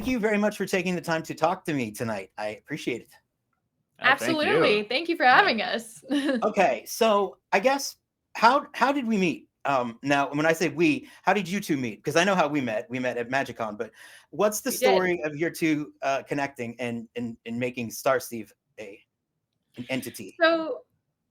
thank you very much for taking the time to talk to me tonight. I appreciate it. Absolutely. Thank you for having us. Okay, so I guess how did we meet? Now, when I say we, how did you two meet? Because I know how we met. We met at MagicCon, but what's the story of your two connecting and making Starsieve an entity? So,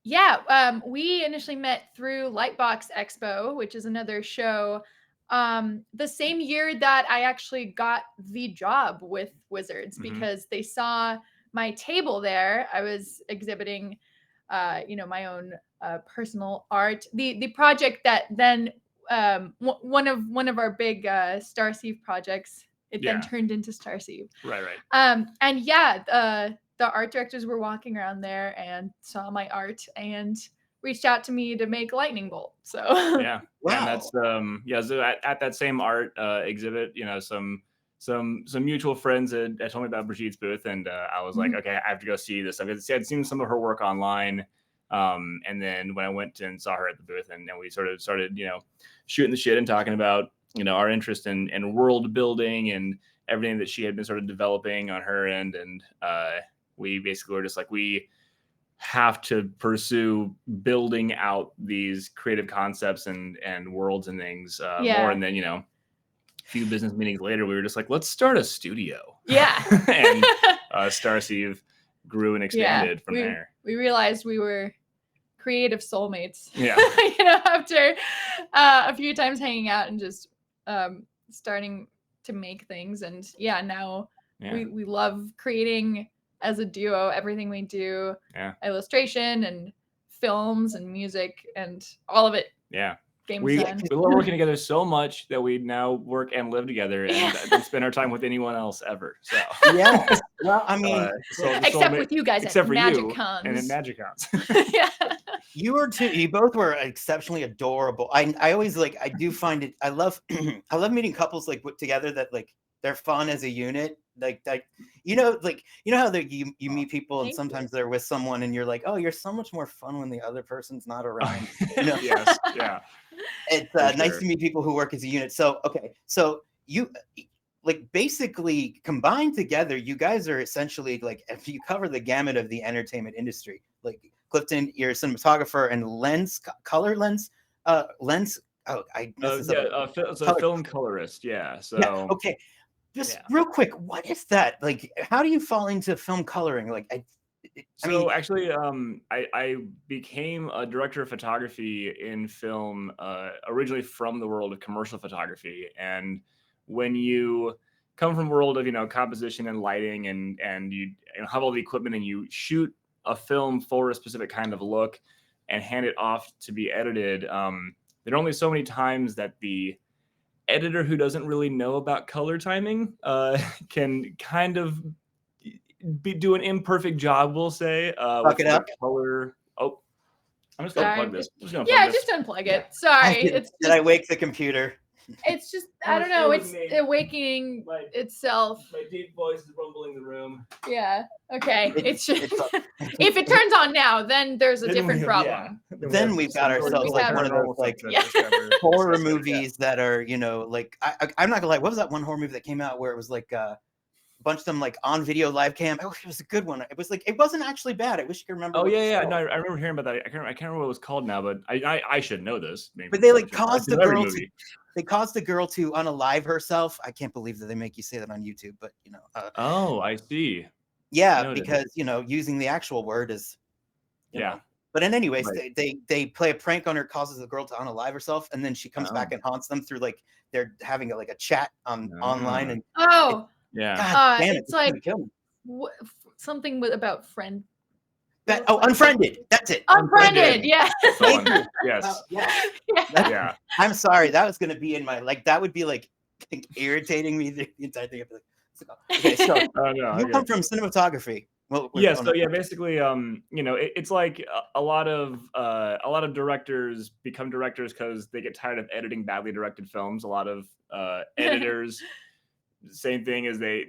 yeah, we initially met through Lightbox Expo, which is another show. The same year that I actually got the job with Wizards, because they saw my table there. I was exhibiting, my own personal art. The project that then one of our big Starsieve projects. It then turned into Starsieve. Right. And yeah, the art directors were walking around there and saw my art and reached out to me to make Lightning Bolt. So yeah, wow. And that's So at that same art exhibit, some mutual friends had told me about Brigitte's booth, and I was like, okay, I have to go see this. I'd seen some of her work online, and then when I went and saw her at the booth, and then we sort of started, shooting the shit and talking about, our interest in world building and everything that she had been sort of developing on her end, and we basically were just like, we have to pursue building out these creative concepts and worlds and things more. And then, a few business meetings later, we were just like, let's start a studio. Yeah. And Starsieve grew and expanded from there. We realized we were creative soulmates. Yeah. After a few times hanging out and just starting to make things. And now we love creating as a duo, everything we do, illustration and films and music and all of it. Yeah. We love working together so much that we now work and live together and don't spend our time with anyone else ever. So yeah. Well, I mean, except with you guys at MagicCons. And at MagicCons. Yeah. You both were exceptionally adorable. I always I do find it. I love meeting couples put together that they're fun as a unit. How you meet people and sometimes they're with someone and you're like, oh, you're so much more fun when the other person's not around. Yes, yeah. It's nice to meet people who work as a unit. So okay, so you basically combined together, you guys are essentially if you cover the gamut of the entertainment industry. Clifton, you're a cinematographer and color lens. Oh, I messed this up. So film colorist. Yeah. So okay. Just real quick, what is that? How do you fall into film coloring? Actually, I became a director of photography in film originally from the world of commercial photography. And when you come from a world of composition and lighting and you have all the equipment and you shoot a film for a specific kind of look and hand it off to be edited, there are only so many times that the editor who doesn't really know about color timing can kind of do an imperfect job, we'll say. Fuck it up. Color. Oh, I'm just gonna plug this. Just unplug it. Sorry. Did I wake the computer? It's just, I don't know. It's awakening itself. My deep voice is rumbling the room. Yeah. Okay. It's just, if it turns on now, then there's a different problem. Then we've got ourselves one of those horror movies that are, I'm not gonna lie. What was that one horror movie that came out where it was a bunch of them on video live cam? Oh, it was a good one. It was it wasn't actually bad. I wish you could remember. Oh yeah. No, I remember hearing about that. I can't remember what it was called now, but I should know this. Maybe. But they caused the girl to. They caused the girl to unalive herself. I can't believe that they make you say that on YouTube, but oh, I see. Yeah, because using the actual word is. Know. But in any case, they play a prank on her, causes the girl to unalive herself, and then she comes back and haunts them through they're having a chat online and. Oh. God damn it! It's something about friend. Unfriended. That's it. Unfriended. Yeah. Yes. Yeah. I'm sorry. That was going to be in my that would be irritating me the entire thing. Okay, so you come from cinematography. Well, basically, it's like a lot of directors become directors because they get tired of editing badly directed films. A lot of editors. Same thing as they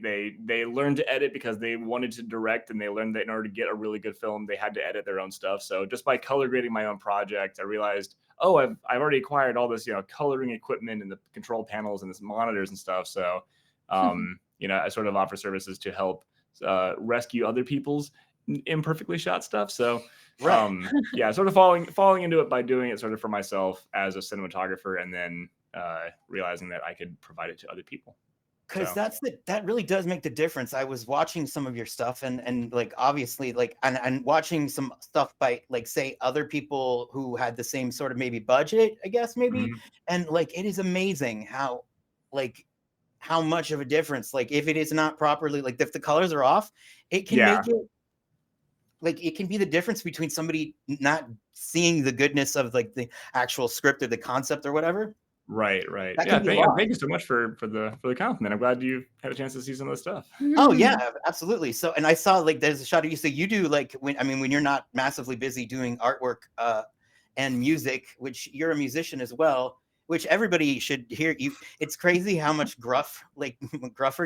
learned to edit because they wanted to direct, and they learned that in order to get a really good film, they had to edit their own stuff. So just by color grading my own project, I realized, I've already acquired all this, coloring equipment and the control panels and this monitors and stuff. So I sort of offer services to help rescue other people's imperfectly shot stuff. So sort of falling into it by doing it sort of for myself as a cinematographer, and then realizing that I could provide it to other people. Because that really does make the difference. I was watching some of your stuff and like obviously like and watching some stuff by like say other people who had the same sort of maybe budget, I guess maybe. And like it is amazing how much of a difference, like if it is not properly, like if the colors are off, it can make it like it can be the difference between somebody not seeing the goodness of like the actual script or the concept or whatever. Right. Thank you so much for the compliment. I'm glad you had a chance to see some of the stuff. Oh yeah, absolutely. So, and I saw like there's a shot of you. So you do like when you're not massively busy doing artwork and music, which you're a musician as well, which everybody should hear. It's crazy how much gruffer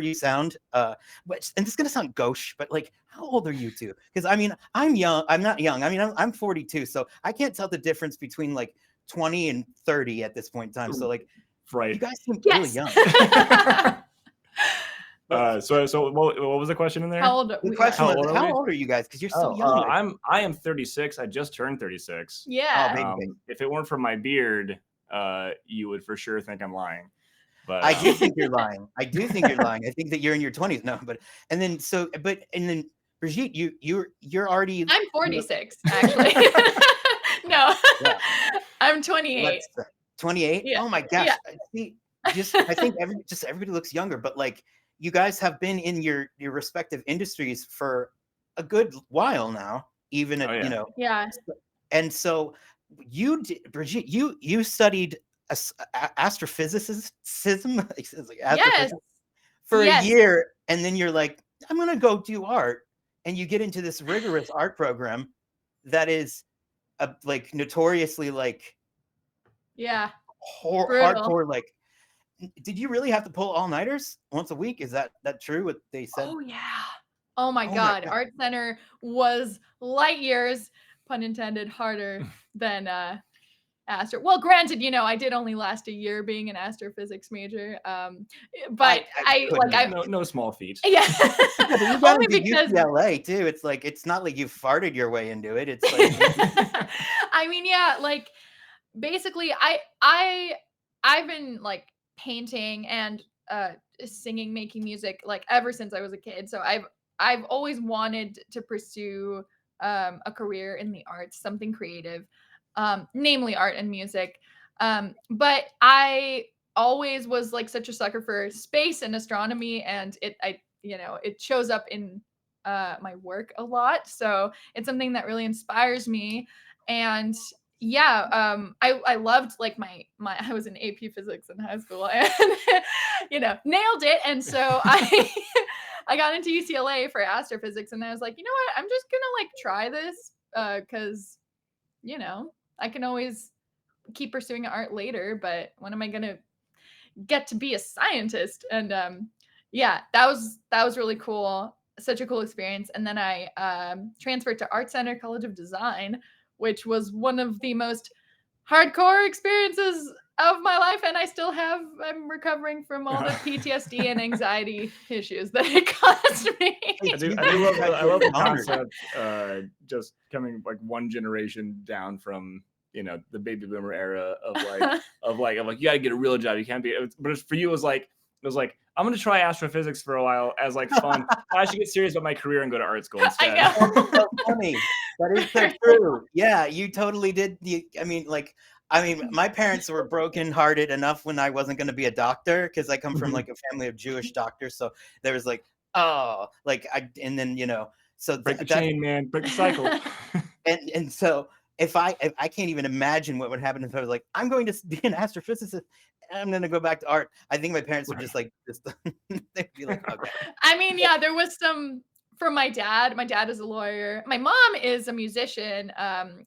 you sound. And this is gonna sound gauche, but like, how old are you two? Because I mean, I'm young. I'm not young. I mean, I'm 42, so I can't tell the difference between like 20 and 30 at this point in time. So like, you guys seem really young. So what was the question in there? How old are you guys? Because you're so young. I am 36. I just turned 36. Yeah. If it weren't for my beard, you would for sure think I'm lying. But I do think you're lying. I think that you're in your 20s. No, and then Brigitte, you're already. I'm 46 actually. No, I'm 28. 28. Yeah. Oh my gosh. Yeah. I think everybody looks younger, but like you guys have been in your respective industries for a good while now, even at, Yeah. And so Brigitte, you studied astrophysicism for a year, and then you're like, I'm gonna go do art, and you get into this rigorous art program that is like notoriously like hardcore. Like, did you really have to pull all-nighters once a week? Is that true what they said? Oh yeah. Oh my god. Art Center was light years, pun intended, harder than Astro. Well, granted, I did only last a year being an astrophysics major. But no small feat. Yeah. You got only because UCLA too. It's like, it's not like you farted your way into it. It's like I mean, yeah, like basically I've been like painting and singing, making music like ever since I was a kid. So I've always wanted to pursue a career in the arts, something creative. Namely art and music. But I always was like such a sucker for space and astronomy, and it shows up in my work a lot. So it's something that really inspires me. And I loved like my I was in AP physics in high school, and nailed it. And so I got into UCLA for astrophysics, and I was like, you know what, I'm just gonna like try this because I can always keep pursuing art later, but when am I gonna get to be a scientist? And that was really cool. Such a cool experience. And then I transferred to Art Center College of Design, which was one of the most hardcore experiences of my life, and I'm recovering from all the PTSD and anxiety issues that it caused me. I love the concept, just coming like one generation down from the baby boomer era of like you gotta get a real job. You can't be. But for you, it was like I'm gonna try astrophysics for a while as like fun. I should get serious about my career and go to art school instead. I know. That's so funny. That is so true. Yeah, you totally did. I mean, my parents were brokenhearted enough when I wasn't going to be a doctor, because I come from like a family of Jewish doctors. So there was like, so break the chain, man, break the cycle. and so if I can't even imagine what would happen if I was like, I'm going to be an astrophysicist, and I'm going to go back to art. I think my parents would just like, they'd be like, okay. I mean, yeah, there was some. For my dad is a lawyer. My mom is a musician.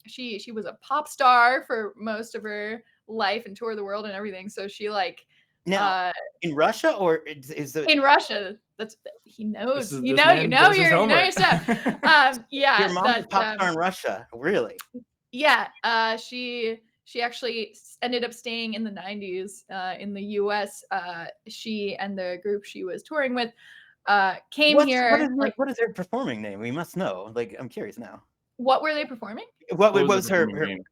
She was a pop star for most of her life and toured the world and everything. So she like now in Russia, or is it in Russia? That's he knows. You know your stuff. Yeah, your mom is a pop star in Russia, really? Yeah. She She actually ended up staying in the 90s in the US. She and the group she was touring with came here. What is her performing name? We must know. Like, I'm curious now. What were they performing? What was her name?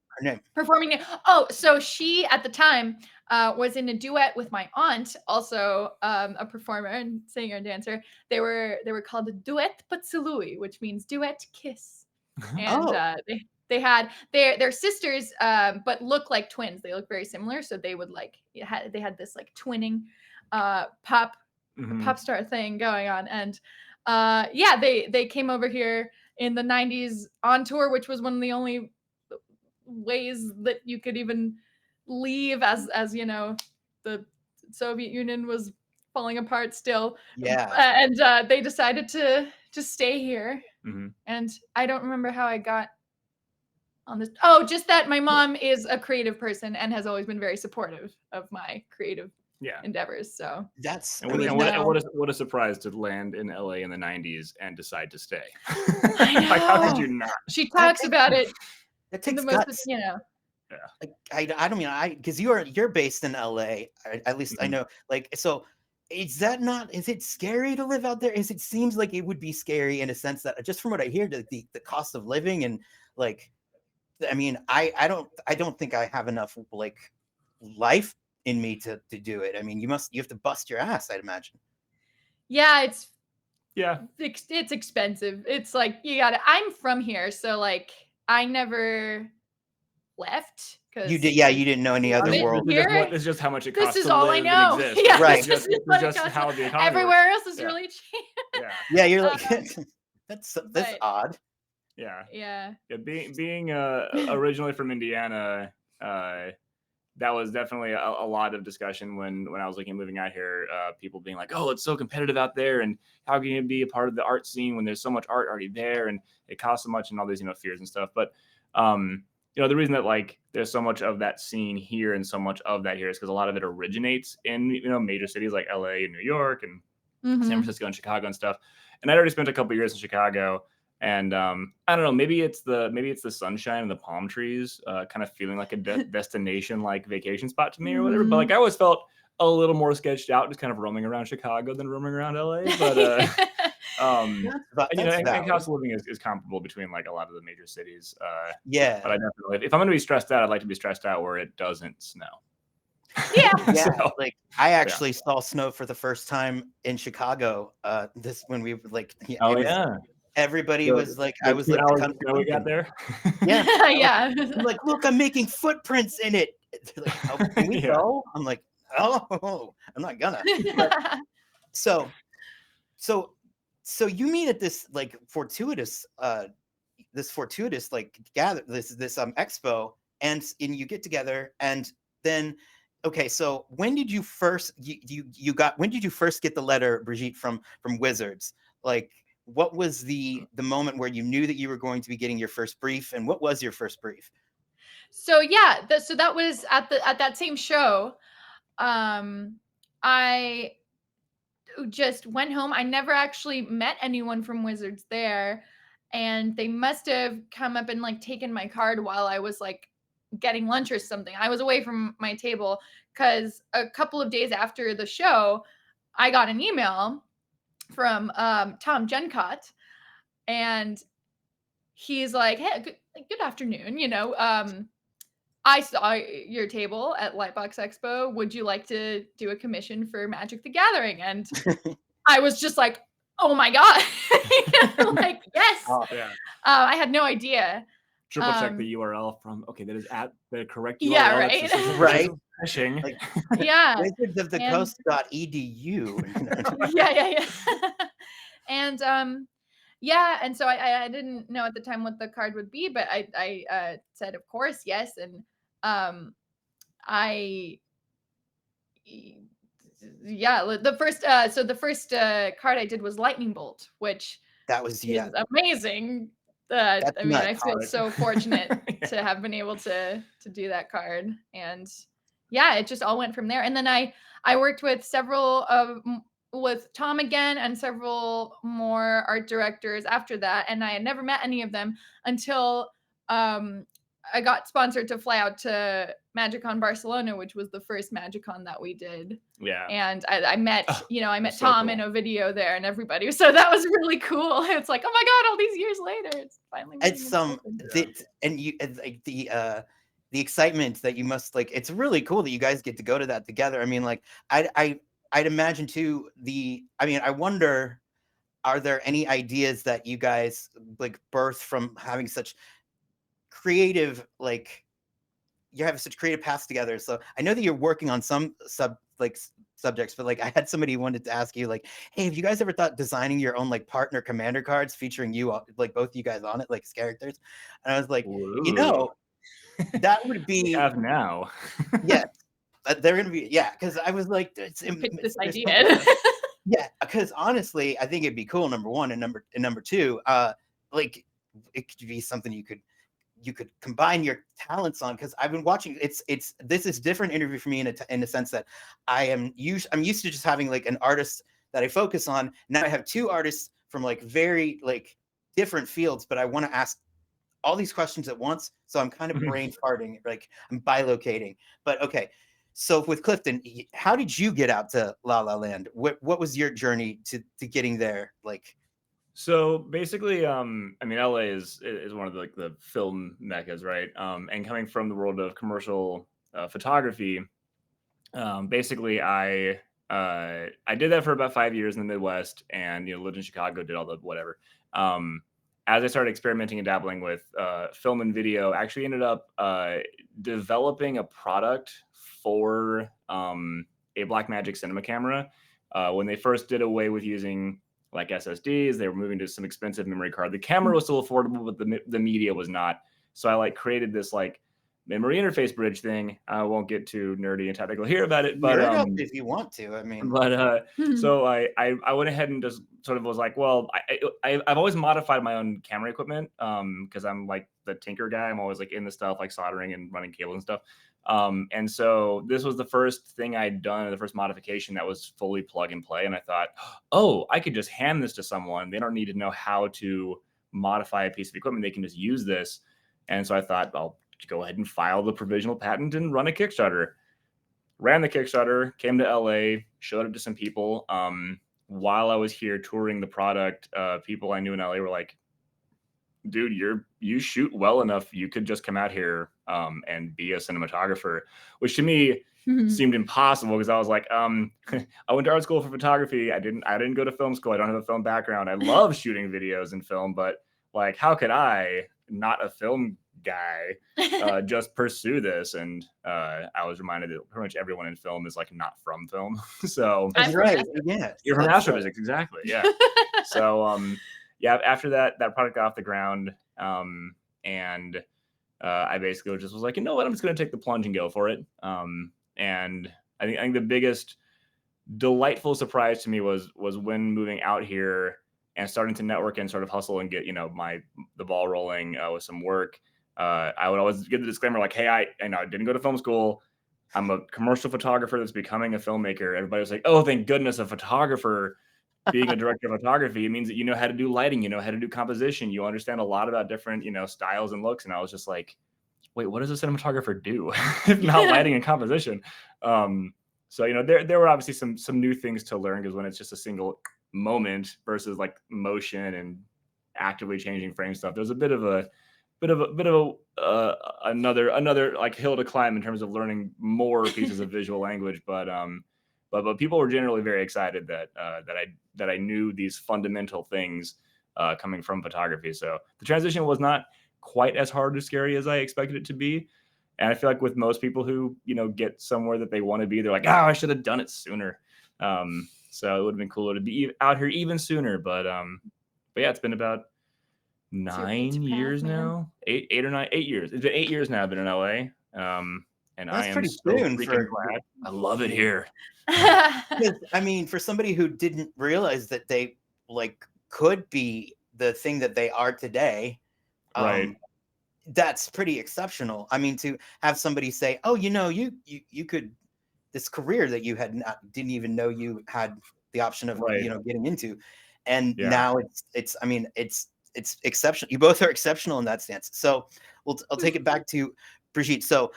Performing name. Oh, so she at the time was in a duet with my aunt, also a performer and singer and dancer. They were called Duet Potsului, which means duet kiss. And they had their sisters, but look like twins. They look very similar, so they would they had this like twinning pop star thing going on. And yeah, they came over here in the 90s on tour, which was one of the only ways that you could even leave as the Soviet Union was falling apart still. And they decided to stay here. And I don't remember how I got on this. Oh, just that my mom is a creative person and has always been very supportive of my creative endeavors. So that's what a surprise to land in LA in the 90s and decide to stay. Like, how did you not? She talks about it. It takes guts. Like, I don't mean because you're based in LA, at least I know. Like, so is it scary to live out there? It seems like it would be scary in a sense that just from what I hear, the cost of living and like, I mean, I don't think I have enough like life in me to do it. I mean, you have to bust your ass, I'd imagine. Yeah, it's expensive. It's like I'm from here, so like I never left. You didn't know any other world. This is just how much it costs. This is all I know. Yeah, right. It's just how the economy everywhere works. else is really cheap. Yeah, you're like that's odd. Yeah. Being originally from Indiana, that was definitely a lot of discussion when I was looking at moving out here. People being like, "Oh, it's so competitive out there, and how can you be a part of the art scene when there's so much art already there, and it costs so much," and all these fears and stuff. But the reason that like there's so much of that scene here and so much of that here is because a lot of it originates in major cities like LA and New York and San Francisco and Chicago and stuff. And I'd already spent a couple of years in Chicago. And I don't know, maybe it's the sunshine and the palm trees, kind of feeling like a destination, like vacation spot to me or whatever. But like I always felt a little more sketched out, just kind of roaming around Chicago than roaming around LA. But and cost of living is comparable between like a lot of the major cities. But I definitely, if I'm going to be stressed out, I'd like to be stressed out where it doesn't snow. Yeah. So, like I actually saw snow for the first time in Chicago. When we were like, everybody was like, I was like, we got there. Yeah. I'm like, look, I'm making footprints in it. They're like, oh, can we go? I'm like, oh, I'm not gonna. But, so you meet at this like fortuitous like gather this expo, and you get together, and then okay, so when did you first when did you first get the letter, Brigitte, from Wizards? Like, what was the moment where you knew that you were going to be getting your first brief, and what was your first brief? So so that was at that same show. I just went home. I never actually met anyone from Wizards there, and they must have come up and like taken my card while I was like getting lunch or something. I was away from my table because a couple of days after the show, I got an email from Tom Juncott, and he's like, "Hey, good afternoon. I saw your table at Lightbox Expo. Would you like to do a commission for Magic the Gathering?" And I was just like, "Oh my god!" Like, yes. Oh, yeah. I had no idea. Triple check the URL from that is at the correct URL. Yeah, right. Right. Phishing. Like, yeah. wizardsofthecoast.edu. Yeah. And and so I didn't know at the time what the card would be, but I said, of course, yes. And the first card I did was Lightning Bolt, which that was is amazing. I feel so fortunate to have been able to do that card, and it just all went from there. And then I worked with with Tom again and several more art directors after that, and I had never met any of them until I got sponsored to fly out to MagicCon Barcelona, which was the first MagicCon that we did. Yeah. And I met, I met so Tom cool. in a video there and everybody. So that was really cool. It's like, oh my God, all these years later, it's finally meeting in person. And you like the excitement that you must like, it's really cool that you guys get to go to that together. I mean, like I'd imagine too, I wonder, are there any ideas that you guys like birth from having such creative, like you have such creative paths together? So I know that you're working on some subjects, but like I had somebody who wanted to ask you like, hey, have you guys ever thought designing your own like partner commander cards featuring you, like both of you guys on it, like as characters? And I was like, Ooh. that would be we have now. yeah, they're gonna be because I was like, Picked this idea. yeah, because honestly, I think it'd be cool. Number one, and number two, like it could be something you could combine your talents on, because I've been watching. This is different interview for me in a sense that I'm used to just having like an artist that I focus on. Now I have two artists from like very like different fields, but I want to ask all these questions at once. So I'm kind of brain farting, like I'm bilocating. But okay. So with Clifton, how did you get out to La La Land? What was your journey to getting there? Like, so basically, I mean, LA is one of the film meccas, right? And coming from the world of commercial photography, basically I did that for about 5 years in the Midwest, and lived in Chicago, did all the whatever. As I started experimenting and dabbling with film and video, I actually ended up developing a product for a Blackmagic cinema camera. When they first did away with using like SSDs, they were moving to some expensive memory card. The camera was still affordable, but the media was not. So I like created this like memory interface bridge thing. I won't get too nerdy and technical here about it, but nerd up if you want to. I mean, but so I went ahead and just sort of was like, well, I've always modified my own camera equipment because I'm like the tinker guy. I'm always like in the stuff, like soldering and running cables and stuff. And so this was the first thing I'd done, the first modification that was fully plug and play. And I thought, oh, I could just hand this to someone. They don't need to know how to modify a piece of equipment. They can just use this. And so I thought, I'll go ahead and file the provisional patent and run a Kickstarter. Ran the Kickstarter, came to LA, showed it to some people. While I was here touring the product, people I knew in LA were like, dude, you shoot well enough. You could just come out here and be a cinematographer, which to me seemed impossible, because I was like, I went to art school for photography. I didn't go to film school. I don't have a film background. I love shooting videos and film, but like, how could I, not a film guy, just pursue this? And I was reminded that pretty much everyone in film is like not from film. So that's right. Yeah, you're from astrophysics, exactly. Yeah. So yeah, after that product got off the ground, and I basically just was like, you know what, I'm just going to take the plunge and go for it. And I think the biggest delightful surprise to me was when moving out here and starting to network and sort of hustle and get the ball rolling with some work. I would always give the disclaimer like, hey, I didn't go to film school. I'm a commercial photographer that's becoming a filmmaker. Everybody was like, oh, thank goodness, a photographer. Being a director of photography, it means that you know how to do lighting, you know how to do composition, you understand a lot about different, styles and looks. And I was just like, wait, what does a cinematographer do if not lighting and composition? So there were obviously some new things to learn, because when it's just a single moment versus like motion and actively changing frame stuff, there's a bit of another like hill to climb in terms of learning more pieces of visual language. But people were generally very excited that I knew these fundamental things coming from photography. So the transition was not quite as hard or scary as I expected it to be. And I feel like with most people who get somewhere that they want to be, they're like, oh, I should have done it sooner. So it would have been cooler to be out here even sooner. But yeah, it's been about 9 years now, 8 years. It's been 8 years now I've been in LA. And that's I am pretty so soon freaking glad. I love it here. I mean, for somebody who didn't realize that they like could be the thing that they are today, Right. That's pretty exceptional. I mean, to have somebody say, oh, you could, this career that you didn't even know you had the option of getting into, and now it's exceptional. You both are exceptional in that stance. So I'll take it back to Brigitte. So,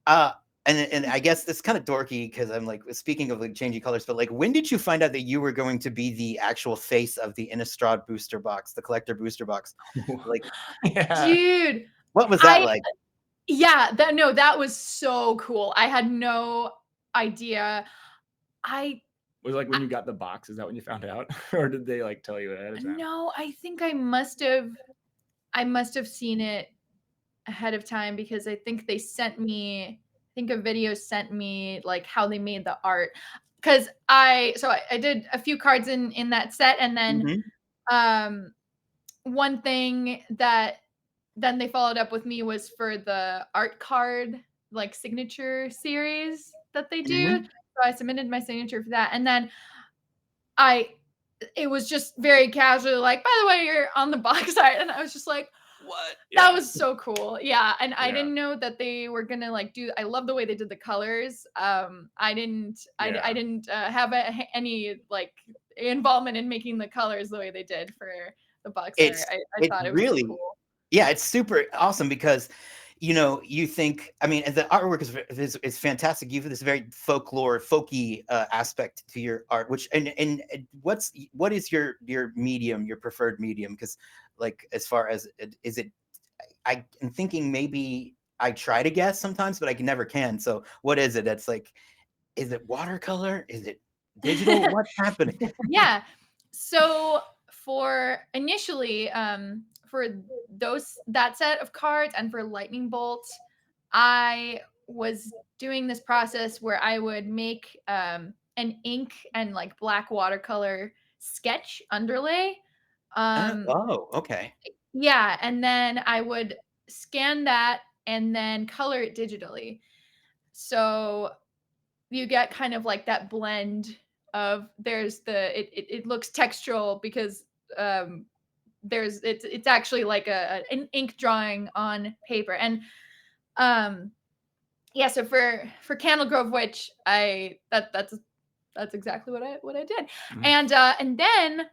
and I guess it's kind of dorky because I'm like, speaking of like changing colors, but like, when did you find out that you were going to be the actual face of the Innistrad booster box, the collector booster box? Like, dude, what was that like? Yeah, that was so cool. I had no idea. Was it like when you got the box? Is that when you found out, or did they like tell you ahead of time? No, I think I must have seen it ahead of time because I think they sent me. I think a video sent me like how they made the art because I did a few cards in that set, and then one thing that then they followed up with me was for the art card like signature series that they do. So I submitted my signature for that, and then it was just very casually like, by the way, you're on the box art, and I was just like, what? That was so cool. Yeah, and I didn't know that they were gonna like do. I love the way they did the colors. I didn't have any like involvement in making the colors the way they did for the box art. I thought it was really cool. Yeah, it's super awesome because, you know, you think, I mean, the artwork is fantastic. You have this very folky aspect to your art, which and what is your medium, your preferred medium? Because like, as far as is it, I'm thinking maybe I try to guess sometimes, but I never can. So what is it? That's like, is it watercolor? Is it digital? What's happening? Yeah. So for initially, for that set of cards and for Lightning Bolt, I was doing this process where I would make an ink and like black watercolor sketch underlay. Okay. Yeah, and then I would scan that and then color it digitally. So you get kind of like that blend of it looks textural because it's actually like an ink drawing on paper. And yeah, so for Candle Grove Witch, that's exactly what I did. And then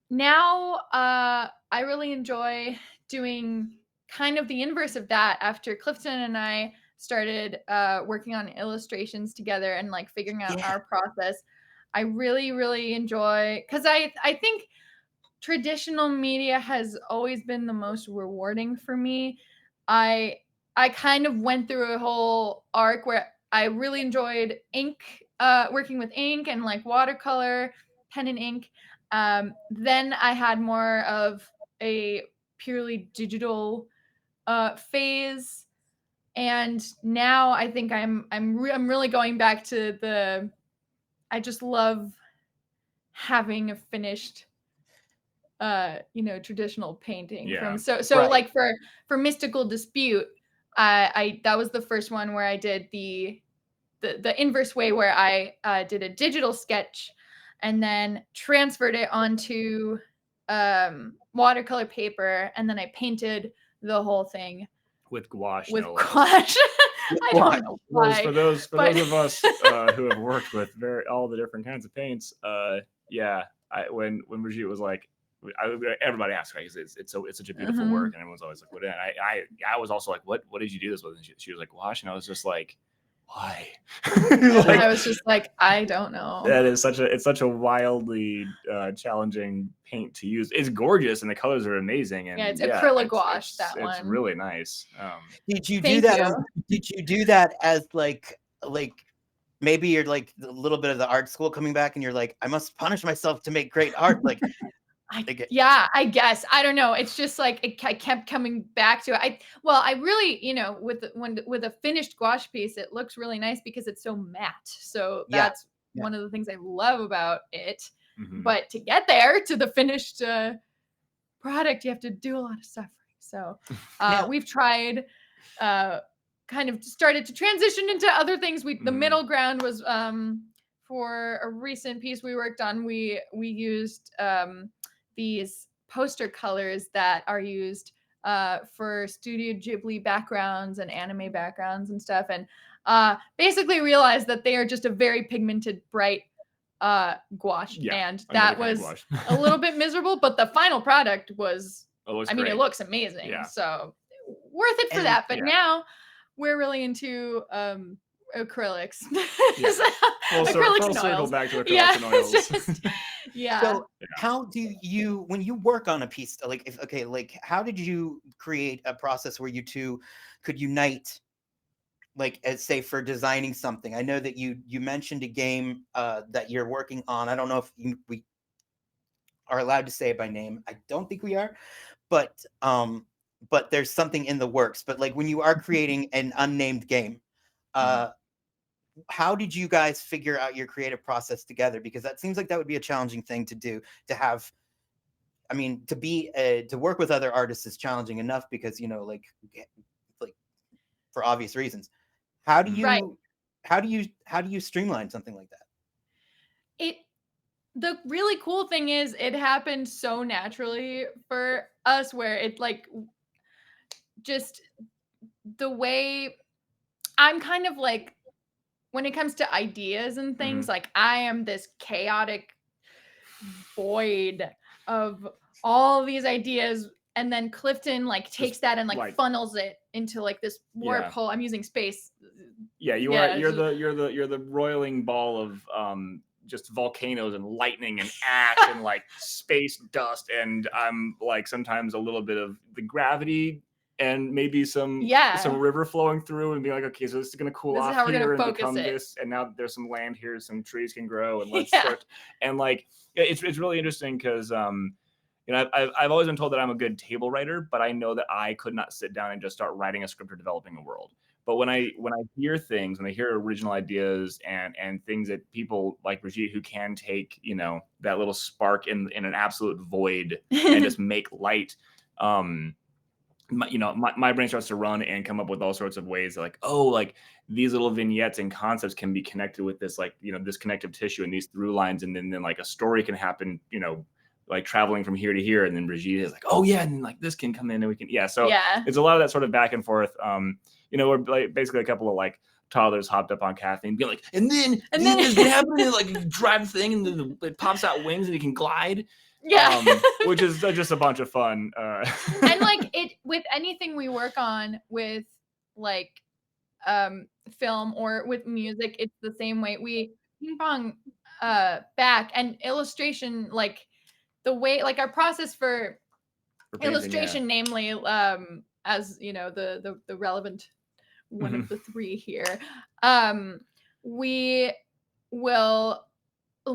now I really enjoy doing kind of the inverse of that after Clifton and I started working on illustrations together and like figuring out our process. I really, really enjoy, because I think traditional media has always been the most rewarding for me. I kind of went through a whole arc where I really enjoyed working with ink and like watercolor, pen and ink. Then I had more of a purely digital phase, and now I think I'm really going back to I just love having a finished traditional painting from Right. like for Mystical Dispute, I that was the first one where I did the inverse way, where I did a digital sketch and then transferred it onto watercolor paper, and then I painted the whole thing with gouache. With gouache. I don't know why. For those of us who have worked with all the different kinds of paints, when Brigitte was like, everybody asks, right? It's such a beautiful work, and everyone's always like, "What?" And I was also like, "What did you do this with?" And she was like, "Gouache," and I was just like, "Why?" Like, I was just like, I don't know. That is such a wildly challenging paint to use. It's gorgeous, and the colors are amazing. And it's acrylic gouache. It's really nice. Did you do that? Did you do that as like maybe you're like a little bit of the art school coming back, and you're like, I must punish myself to make great art, like. Yeah, I guess. I don't know. It's just like I kept coming back to it. I really, with a finished gouache piece, it looks really nice because it's so matte. So that's one of the things I love about it. But to get there to the finished product, you have to do a lot of suffering. So we've tried, kind of started to transition into other things. The middle ground was for a recent piece we worked on. We used these poster colors that are used for Studio Ghibli backgrounds and anime backgrounds and stuff, and basically realized that they are just a very pigmented, bright gouache, and that was a little bit miserable, but the final product was, it looks amazing. So worth it for And- that. But Yeah. now we're really into acrylics. Yeah. Acrylics Full and circle oils. back to acrylics Yeah, and oils. it's just, yeah. So how do you, when you work on a piece, like if, okay, like how did you create a process where you two could unite, like as say for designing something? I know that you mentioned a game that you're working on. I don't know if we are allowed to say it by name. I don't think we are, but there's something in the works. But like when you are creating an unnamed game, how did you guys figure out your creative process together? Because that seems like that would be a challenging thing to do, to have. I mean, to work with other artists is challenging enough because, you know, like for obvious reasons. How do you Right. how do you streamline something like that? The really cool thing is it happened so naturally for us, where it like just the way I'm kind of like, when it comes to ideas and things, like I am this chaotic void of all these ideas, and then Clifton like takes that and like funnels it into like this warp hole. I'm using space. Yeah, you're the roiling ball of just volcanoes and lightning and ash and like space dust, and I'm like sometimes a little bit of the gravity and maybe some river flowing through and be like, okay, so this is gonna cool off here and become this, and now there's some land here, some trees can grow, and let's start. And like it's really interesting because you know, I've always been told that I'm a good table writer, but I know that I could not sit down and just start writing a script or developing a world. But when I hear things, when I hear original ideas and things that people like Bridgitte, who can take, you know, that little spark in an absolute void and just make light, my brain starts to run and come up with all sorts of ways like, oh, like these little vignettes and concepts can be connected with this, like, you know, this connective tissue and these through lines, and then like a story can happen, you know, like traveling from here to here, and then Brigitte is like, oh yeah, and then like this can come in and we can, so it's a lot of that sort of back and forth. You know, we're like basically a couple of like toddlers hopped up on caffeine, being like, and then this can happen, and like drive the thing, and then it pops out wings, and you can glide. Which is just a bunch of fun. And like it with anything we work on with like film or with music, it's the same way. We ping pong back, and illustration, like the way, like our process for painting, illustration, namely, as you know, the relevant one of the three here, we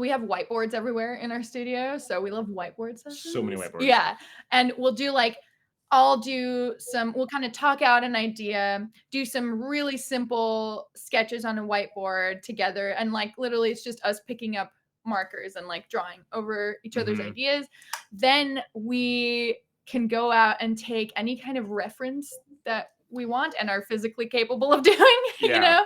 have whiteboards everywhere in our studio, so we love whiteboard sessions. So many whiteboards. Yeah, and we'll kind of talk out an idea, do some really simple sketches on a whiteboard together, and like literally it's just us picking up markers and like drawing over each other's ideas. Then we can go out and take any kind of reference that we want and are physically capable of doing, you know?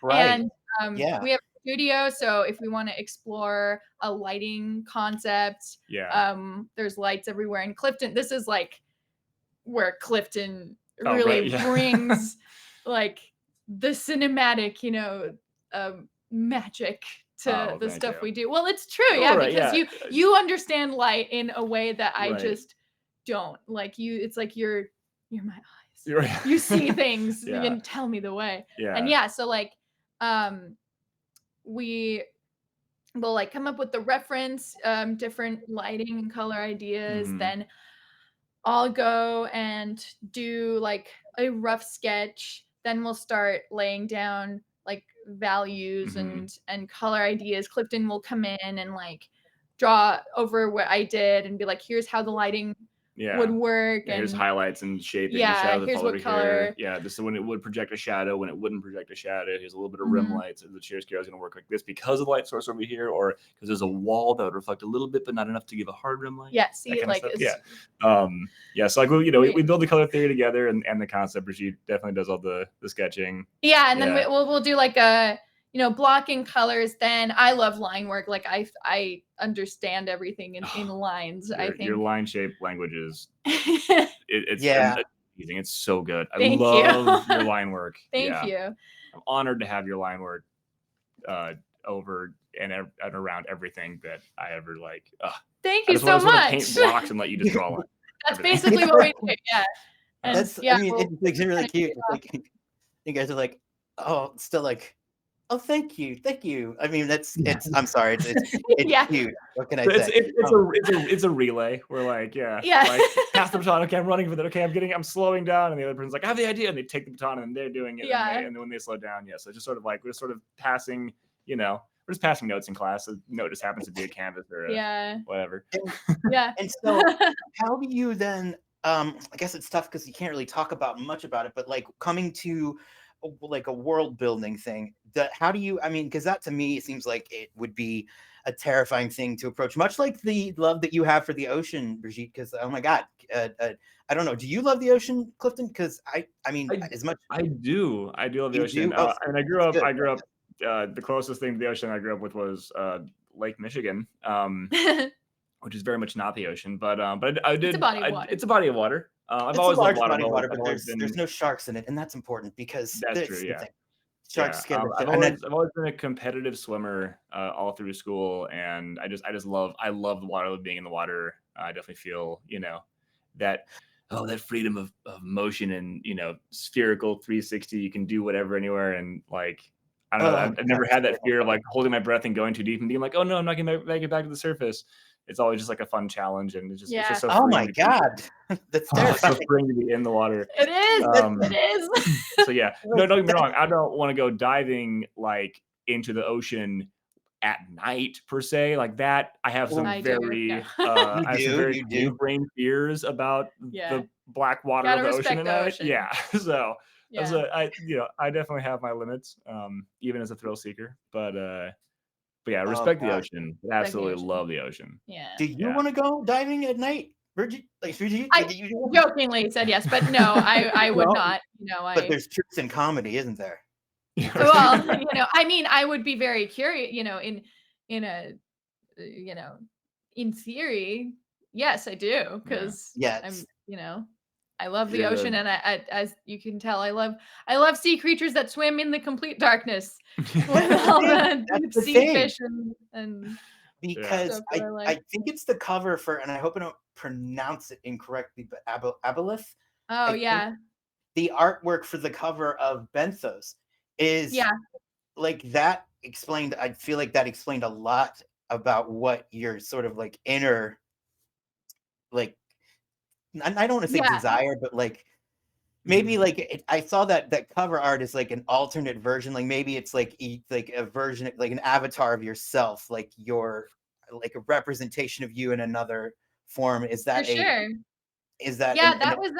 Right. And we have a studio, so if we want to explore a lighting concept, there's lights everywhere. And Clifton, this is like where Clifton really brings like the cinematic, you know, magic to the stuff we do. Well, it's true, because you understand light in a way that I just don't. Like you, it's like you're my eyes. You see things. You can tell me the way. And so like we will like come up with the reference, different lighting and color ideas. Then I'll go and do like a rough sketch. Then we'll start laying down like values and color ideas. Clifton will come in and like draw over what I did and be like, here's how the lighting would work. And here's highlights and shaping. Here's what color. Here. This is when it would project a shadow, when it wouldn't project a shadow. Here's a little bit of rim lights. And the chiaroscuro is going to work like this because of the light source over here, or because there's a wall that would reflect a little bit, but not enough to give a hard rim light. Yeah, see, like so like we build the color theory together and the concept. Brigitte definitely does all the sketching. Yeah, and then we'll do like a, you know, blocking colors. Then I love line work. Like I understand everything in lines. I think your line shape language is it's amazing. It's so good. I love your line work. Thank you. I'm honored to have your line work over and around everything that I ever like. Thank you so much. Paint blocks and let you just draw lines. That's basically what we do. Yeah. And That's, yeah, I mean, we'll it's like really kinda cute. kick It's like you guys are like, oh, still like, oh, thank you, thank you. I mean, it's. I'm sorry, it's Yeah. cute. What can I So say? it's a relay. We're like, Yeah. like pass the baton. Okay, I'm running with it. Okay, I'm slowing down, and the other person's like, I have the idea, and they take the baton, and they're doing it. Yeah. And then when they slow down, so just sort of like we're sort of passing, we're just passing notes in class. A note just happens to be a canvas or Yeah. whatever. Yeah. And so, how do you then? I guess it's tough because you can't really talk about much about it. But like coming to like a world building thing, how do you? I mean, because that to me seems like it would be a terrifying thing to approach, much like the love that you have for the ocean, Brigitte. Because oh my God, I don't know. Do you love the ocean, Clifton? Because I mean, as much I do love the you ocean. do. Oh, And I grew that's up. good. The closest thing to the ocean I grew up with was Lake Michigan. Which is very much not the ocean, but It's a body of water. it's a body of water. I've It's a always loved large water. body of water, but I've always been. there's no sharks in it, and that's important because That's that's true. the Yeah. thing. Sharks scare the I've shit. And then, always been a competitive swimmer all through school, and I love the water, being in the water. I definitely feel that that freedom of motion and spherical 360. You can do whatever anywhere, and like I don't know. I've never had that fear of like holding my breath and going too deep and being like, oh no, I'm not gonna make it back to the surface. It's always just like a fun challenge, and it's just so oh freeing my God, that's terrifying. so freeing to be in the water. It is. It is. So yeah, no, don't get me wrong. I don't want to go diving like into the ocean at night per se, like that. I have some I do, very, yeah. I have some very You do. brain fears about Yeah. the black water Gotta of the ocean respect at the night. ocean. Yeah, so Yeah. I definitely have my limits, even as a thrill seeker. But yeah, respect the God. ocean. the Absolutely ocean. love the ocean. Yeah. Do you Yeah. want to go diving at night, Brigitte? Like, Brigitte, I like, you jokingly said yes, but no, I would No, not. but there's truth in comedy, isn't there? Well, I mean, I would be very curious, in a, in theory, yes, I do, because Yes. I'm, I love the You're ocean, and I, as you can tell, I love sea creatures that swim in the complete darkness with all the That's deep the sea thing. fish and Because stuff that I I like. think it's the cover for, and I hope I don't pronounce it incorrectly, but Aboleth. Oh I think yeah, the artwork for the cover of Benthos is yeah, like that explained. I feel like that explained a lot about what your sort of like inner, like, I don't want to say yeah. desire, but like maybe like I saw that cover art is like an alternate version. Like maybe it's like like a version, like an avatar of yourself, like your like a representation of you in another form. Is For that sure. an Yeah, that was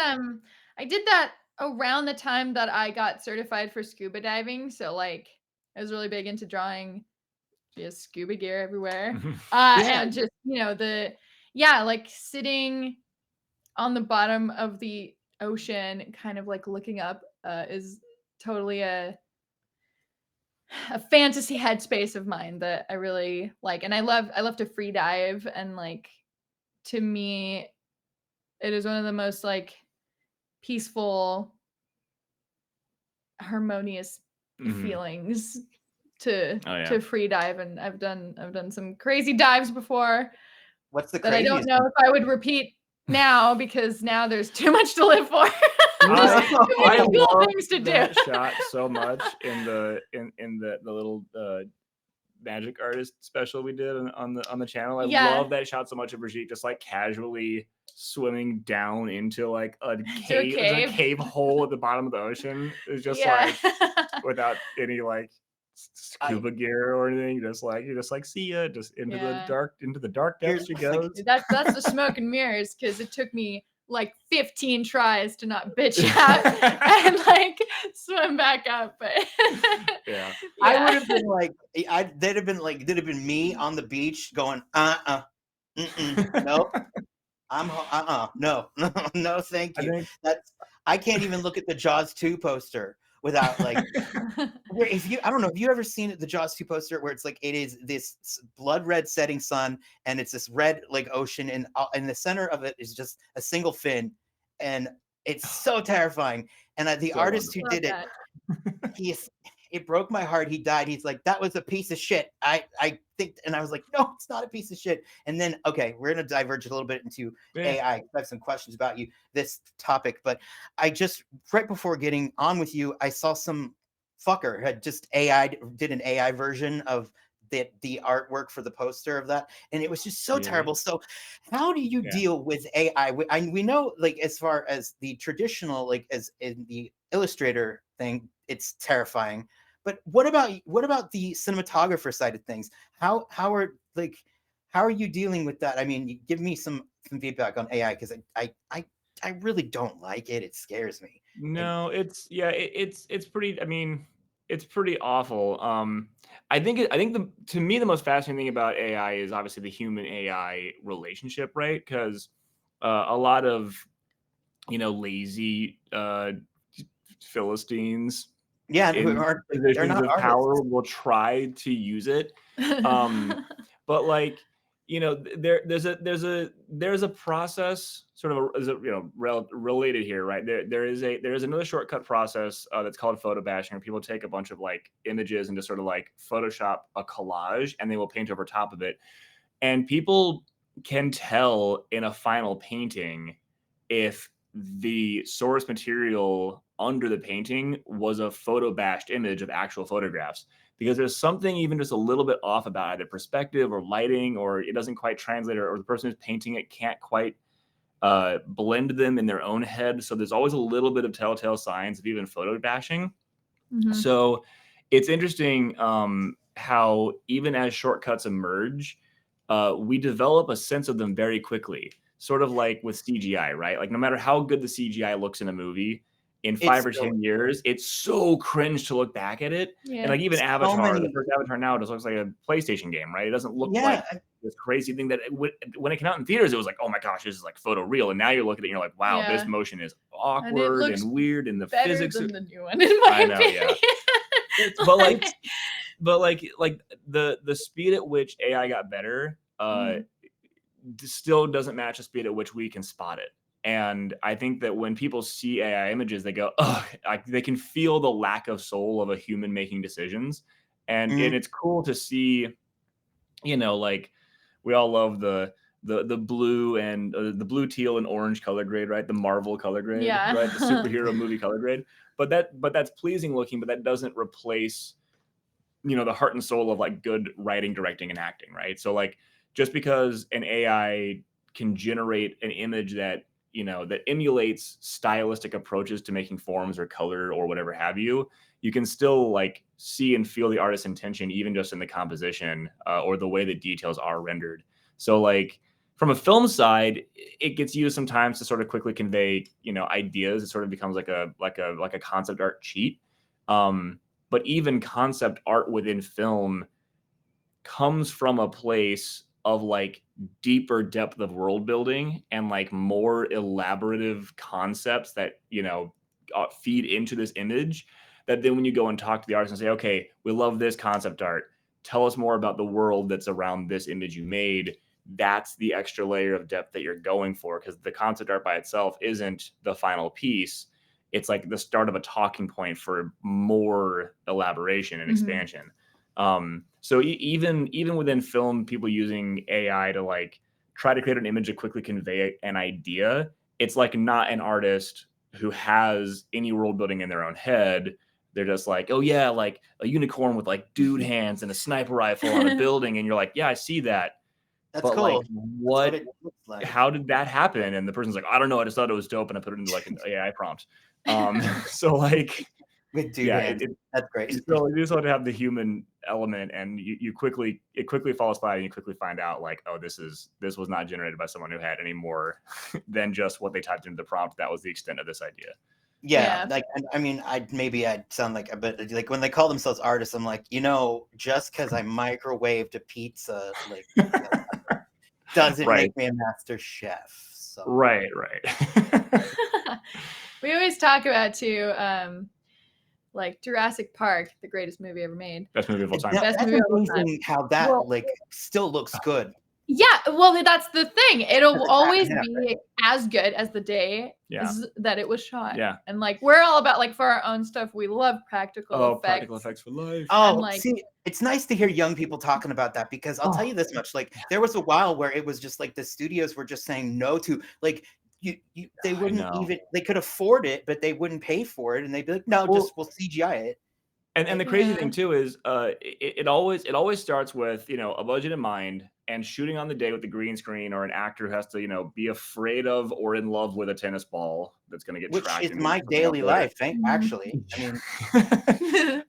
I did that around the time that I got certified for scuba diving. So like I was really big into drawing just scuba gear everywhere. yeah. And just, like sitting on the bottom of the ocean, kind of like looking up, is totally a fantasy headspace of mine that I really like. And I love to free dive, and like to me it is one of the most like peaceful, harmonious feelings to Oh yeah. to free dive, and I've done some crazy dives before What's the that I don't craziest? know if I would repeat now, because now there's too much to live for. Just too I many cool love things to do. that shot so much in the little magic artist special we did on the channel. I Yeah. love that shot so much of Brigitte just like casually swimming down into like a Into a cave, cave. hole at the bottom of the ocean. It's just Yeah. like without any like scuba gear or anything. You're just like see ya, just into the dark depths she goes. That's the smoke and mirrors, because it took me like 15 tries to not bitch out and like swim back up. But Yeah. I would have been like, they'd have been me on the beach going, nope, no, no, thank you. I can't even look at the Jaws 2 poster without like, I don't know, have you ever seen the Jaws 2 poster where it's like, it is this blood red setting sun and it's this red like ocean, and in the center of it is just a single fin, and it's so terrifying. And the So artist who Love did it, that. it broke my heart. He died. He's like, that was a piece of shit. I think, and I was like, no, it's not a piece of shit. And then, okay, we're going to diverge a little bit into AI. I have some questions about this topic, but I just, right before getting on with you, I saw some fucker had just did an AI version of the artwork for the poster of that, and it was just so terrible. So how do you deal with AI? We know, like, as far as the traditional, like, as in the Illustrator thing, it's terrifying. But what about the cinematographer side of things? How are you dealing with that? I mean, give me some feedback on AI, because I really don't like it. It scares me. No, it's pretty. I mean, it's pretty awful. I think to me, the most fascinating thing about AI is obviously the human AI relationship, right? Because a lot of lazy Philistines in they're positions not of artists. power will try to use it. But like, there's a process sort of related here, right? There is another shortcut process that's called photo bashing, where people take a bunch of like images and just sort of like Photoshop a collage, and they will paint over top of it. And people can tell in a final painting if the source material under the painting was a photo bashed image of actual photographs, because there's something even just a little bit off about either perspective or lighting, or it doesn't quite translate, or the person who's painting it can't quite blend them in their own head. So there's always a little bit of telltale signs of even photo bashing. Mm-hmm. So it's interesting how even as shortcuts emerge, we develop a sense of them very quickly. Sort of like with CGI, right? Like, no matter how good the CGI looks in a movie, in 5 or 10 years, it's so cringe to look back at it. Yeah. And like even Avatar, the first Avatar now just looks like a PlayStation game, right? It doesn't look like this crazy thing that when it came out in theaters, it was like, oh my gosh, this is like photo real. And now you're looking at it and you're like, wow, this motion is awkward and weird, and the physics than the new one, in my opinion. But the speed at which AI got better still doesn't match the speed at which we can spot it. And I think that when people see AI images, they go, oh, they can feel the lack of soul of a human making decisions. And it's cool to see, like, we all love the blue and the blue, teal, and orange color grade, right? The Marvel color grade, right? The superhero movie color grade. But that's pleasing looking, but that doesn't replace, the heart and soul of like good writing, directing, and acting, right? So like, just because an AI can generate an image that that emulates stylistic approaches to making forms or color or whatever have you, you can still like see and feel the artist's intention, even just in the composition or the way the details are rendered. So like, from a film side, it gets used sometimes to sort of quickly convey ideas. It sort of becomes like a concept art cheat. But even concept art within film comes from a place of like deeper depth of world building and like more elaborative concepts that feed into this image, that then when you go and talk to the artist and say, okay, we love this concept art, tell us more about the world that's around this image you made, that's the extra layer of depth that you're going for, because the concept art by itself isn't the final piece. It's like the start of a talking point for more elaboration and expansion. So even within film, people using AI to like try to create an image to quickly convey an idea, it's like not an artist who has any world building in their own head. They're just like, oh yeah, like a unicorn with like dude hands and a sniper rifle on a building, and you're like, yeah, I see that. That's cool. Like, what it looks like. How did that happen? And the person's like, I don't know, I just thought it was dope, and I put it into like an AI prompt. So like, with dude hands. That's great. So you just want to have the human element, and it quickly falls by, and you quickly find out like, oh, this was not generated by someone who had any more than just what they typed into the prompt. That was the extent of this idea. Yeah. Like, I mean, I'd sound like a bit like when they call themselves artists, I'm like, just because I microwaved a pizza, like, doesn't make me a master chef. So. Right. We always talk about too, like Jurassic Park, the greatest movie ever made. Best movie of all time. That's amazing how that like still looks good. Yeah, well, that's the thing. It'll always Yeah, be as good as the day Yeah. that it was shot. Yeah. And like we're all about like for our own stuff, we love practical effects. Practical effects for life. Oh, like- see, it's nice to hear young people talking about that because I'll tell you this much: like, there was a while where it was just like the studios were just saying no to like they wouldn't even they could afford it, but they wouldn't pay for it, and they'd be like, no, just we'll CGI it. And the crazy thing too is it always starts with, you know, a budget in mind and shooting on the day with the green screen, or an actor who has to, you know, be afraid of or in love with a tennis ball that's going to get Which tracked is into my something else daily later. life, actually.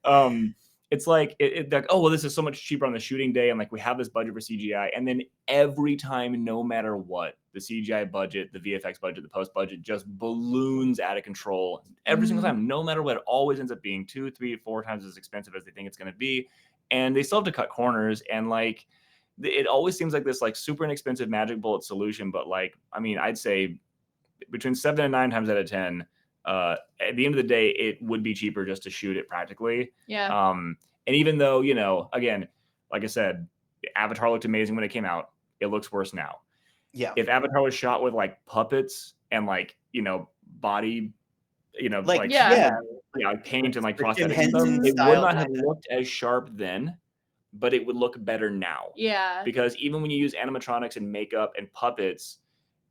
I mean, It's like like, oh well, this is so much cheaper on the shooting day, and like we have this budget for CGI, and then every time, no matter what, the CGI budget, the VFX budget, the post budget just balloons out of control every single time. No matter what, it always ends up being 2, 3, 4 times as expensive as they think it's going to be, and they still have to cut corners, and like it always seems like this like super inexpensive magic bullet solution, but like I mean, I'd say between 7 and 9 times out of 10. At the end of the day, it would be cheaper just to shoot it practically. Yeah. And even though, you know, again, like I said, Avatar looked amazing when it came out, it looks worse now. Yeah. If Avatar was shot with like puppets and like, you know, body, you know, like paint and like the Jim prosthetics and stuff, Henson it would style not have kinda. looked as sharp then, but it would look better now. Yeah. Because even when you use animatronics and makeup and puppets,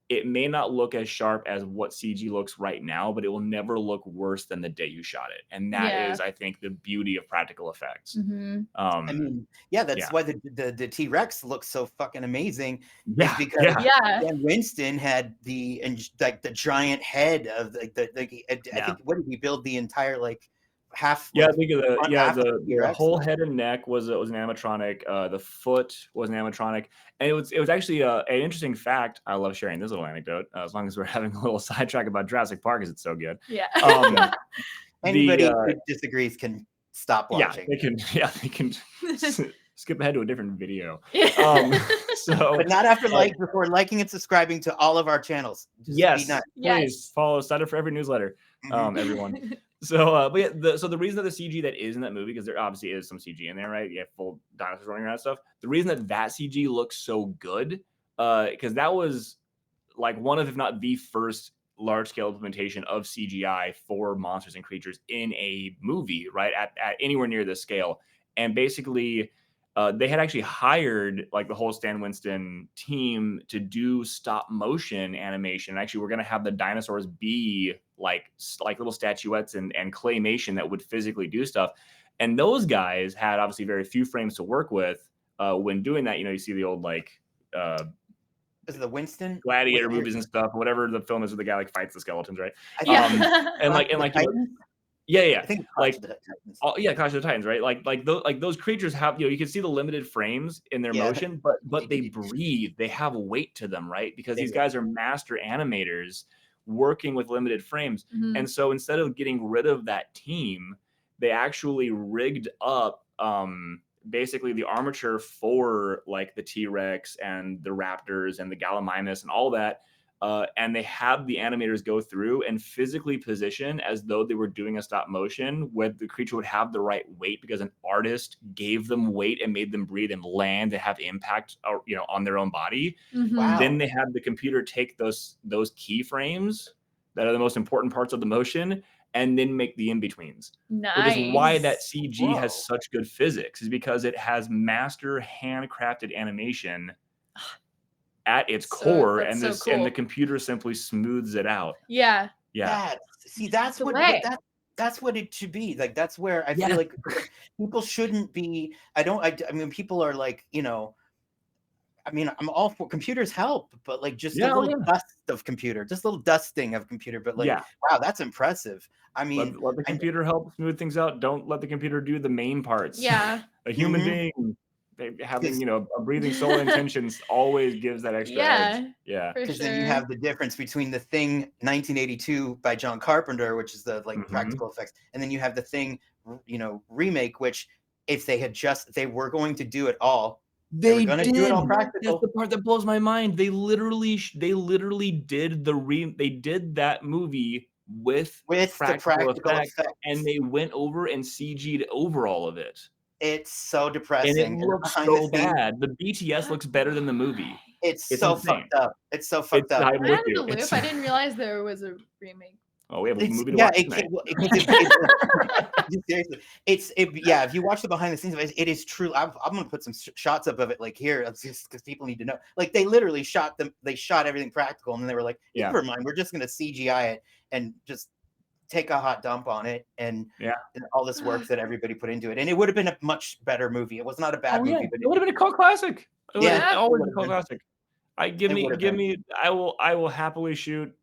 it may not look as sharp as what CG looks right now, but it will never look worse than the day you shot it. And that is, I think, the beauty of practical effects. I mean, that's why the T-Rex looks so fucking amazing. Is because Dan Winston had the giant head of I think, what did he build the entire like half? I think the whole like, head and neck was an animatronic. The foot was an animatronic, and it was actually an interesting fact. I love sharing this little anecdote as long as we're having a little sidetrack about Jurassic Park, because it's so good. Yeah. Anybody who disagrees can stop watching. They can skip ahead to a different video. But not after before liking and subscribing to all of our channels. Just please follow. Sign up for every newsletter, everyone. So, so the reason that the CG that is in that movie, because there obviously is some CG in there, right? You have full dinosaurs running around and stuff. The reason that CG looks so good, because that was like one of, if not the first large scale implementation of CGI for monsters and creatures in a movie, right? At anywhere near this scale. And basically, they had actually hired like the whole Stan Winston team to do stop motion animation. Actually, we're going to have the dinosaurs be like little statuettes and claymation that would physically do stuff. And those guys had obviously very few frames to work with when doing that. You know, you see the old like is it the Winston Gladiator movies and stuff, whatever the film is where the guy like fights the skeletons, right? and like I think Clash of the Titans, right? Like those creatures have, you know, you can see the limited frames in their motion, but they breathe, they have weight to them, right? Because these guys are master animators working with limited frames. And so instead of getting rid of that team, they actually rigged up basically the armature for like the T-Rex and the Raptors and the Gallimimus and all that. And they have the animators go through and physically position as though they were doing a stop motion, where the creature would have the right weight because an artist gave them weight and made them breathe and land and have impact, you know, on their own body. Wow. Then they had the computer take those keyframes that are the most important parts of the motion and then make the in-betweens. Nice. Which is why that CG has such good physics, is because it has master handcrafted animation at its core, and and the computer simply smooths it out. Yeah. That's what it should be. Like that's where I feel like people shouldn't be. I mean, people are like, you know, I mean, I'm all for computers help, but like just a little dust of computer, just a little dusting of computer. But like, wow, that's impressive. I mean, let the computer help smooth things out. Don't let the computer do the main parts. Yeah. A human being having, you know, a breathing soul intentions always gives that extra edge. Yeah. Because then you have the difference between the Thing 1982 by John Carpenter, which is the like practical effects, and then you have the Thing, you know, remake, which if they were going to do it all. They were going to do it all practical. That's the part that blows my mind. They literally did that movie with the practical effects, and they went over and CG'd over all of it. It's so and depressing. it And looks behind the so scenes, bad. The BTS looks better than the movie. it's It's so insane. fucked up. It's so fucked up. I'm I'm with out of you. the loop. It's I didn't realize there was a remake. oh, we have a It's movie to yeah, watch tonight. seriously, yeah. If you watch the behind the scenes of it, it is true. I'm gonna put some shots up of it, like here, just because people need to know. Like they literally shot them. They shot everything practical, and then they were like, Yeah. never mind, we're just gonna CGI it and just take a hot dump on it, and all this work that everybody put into it, and it would have been a much better movie. It was not a bad movie, but it would have been a cult classic. It would have always been a cult classic. Give me. I will happily shoot.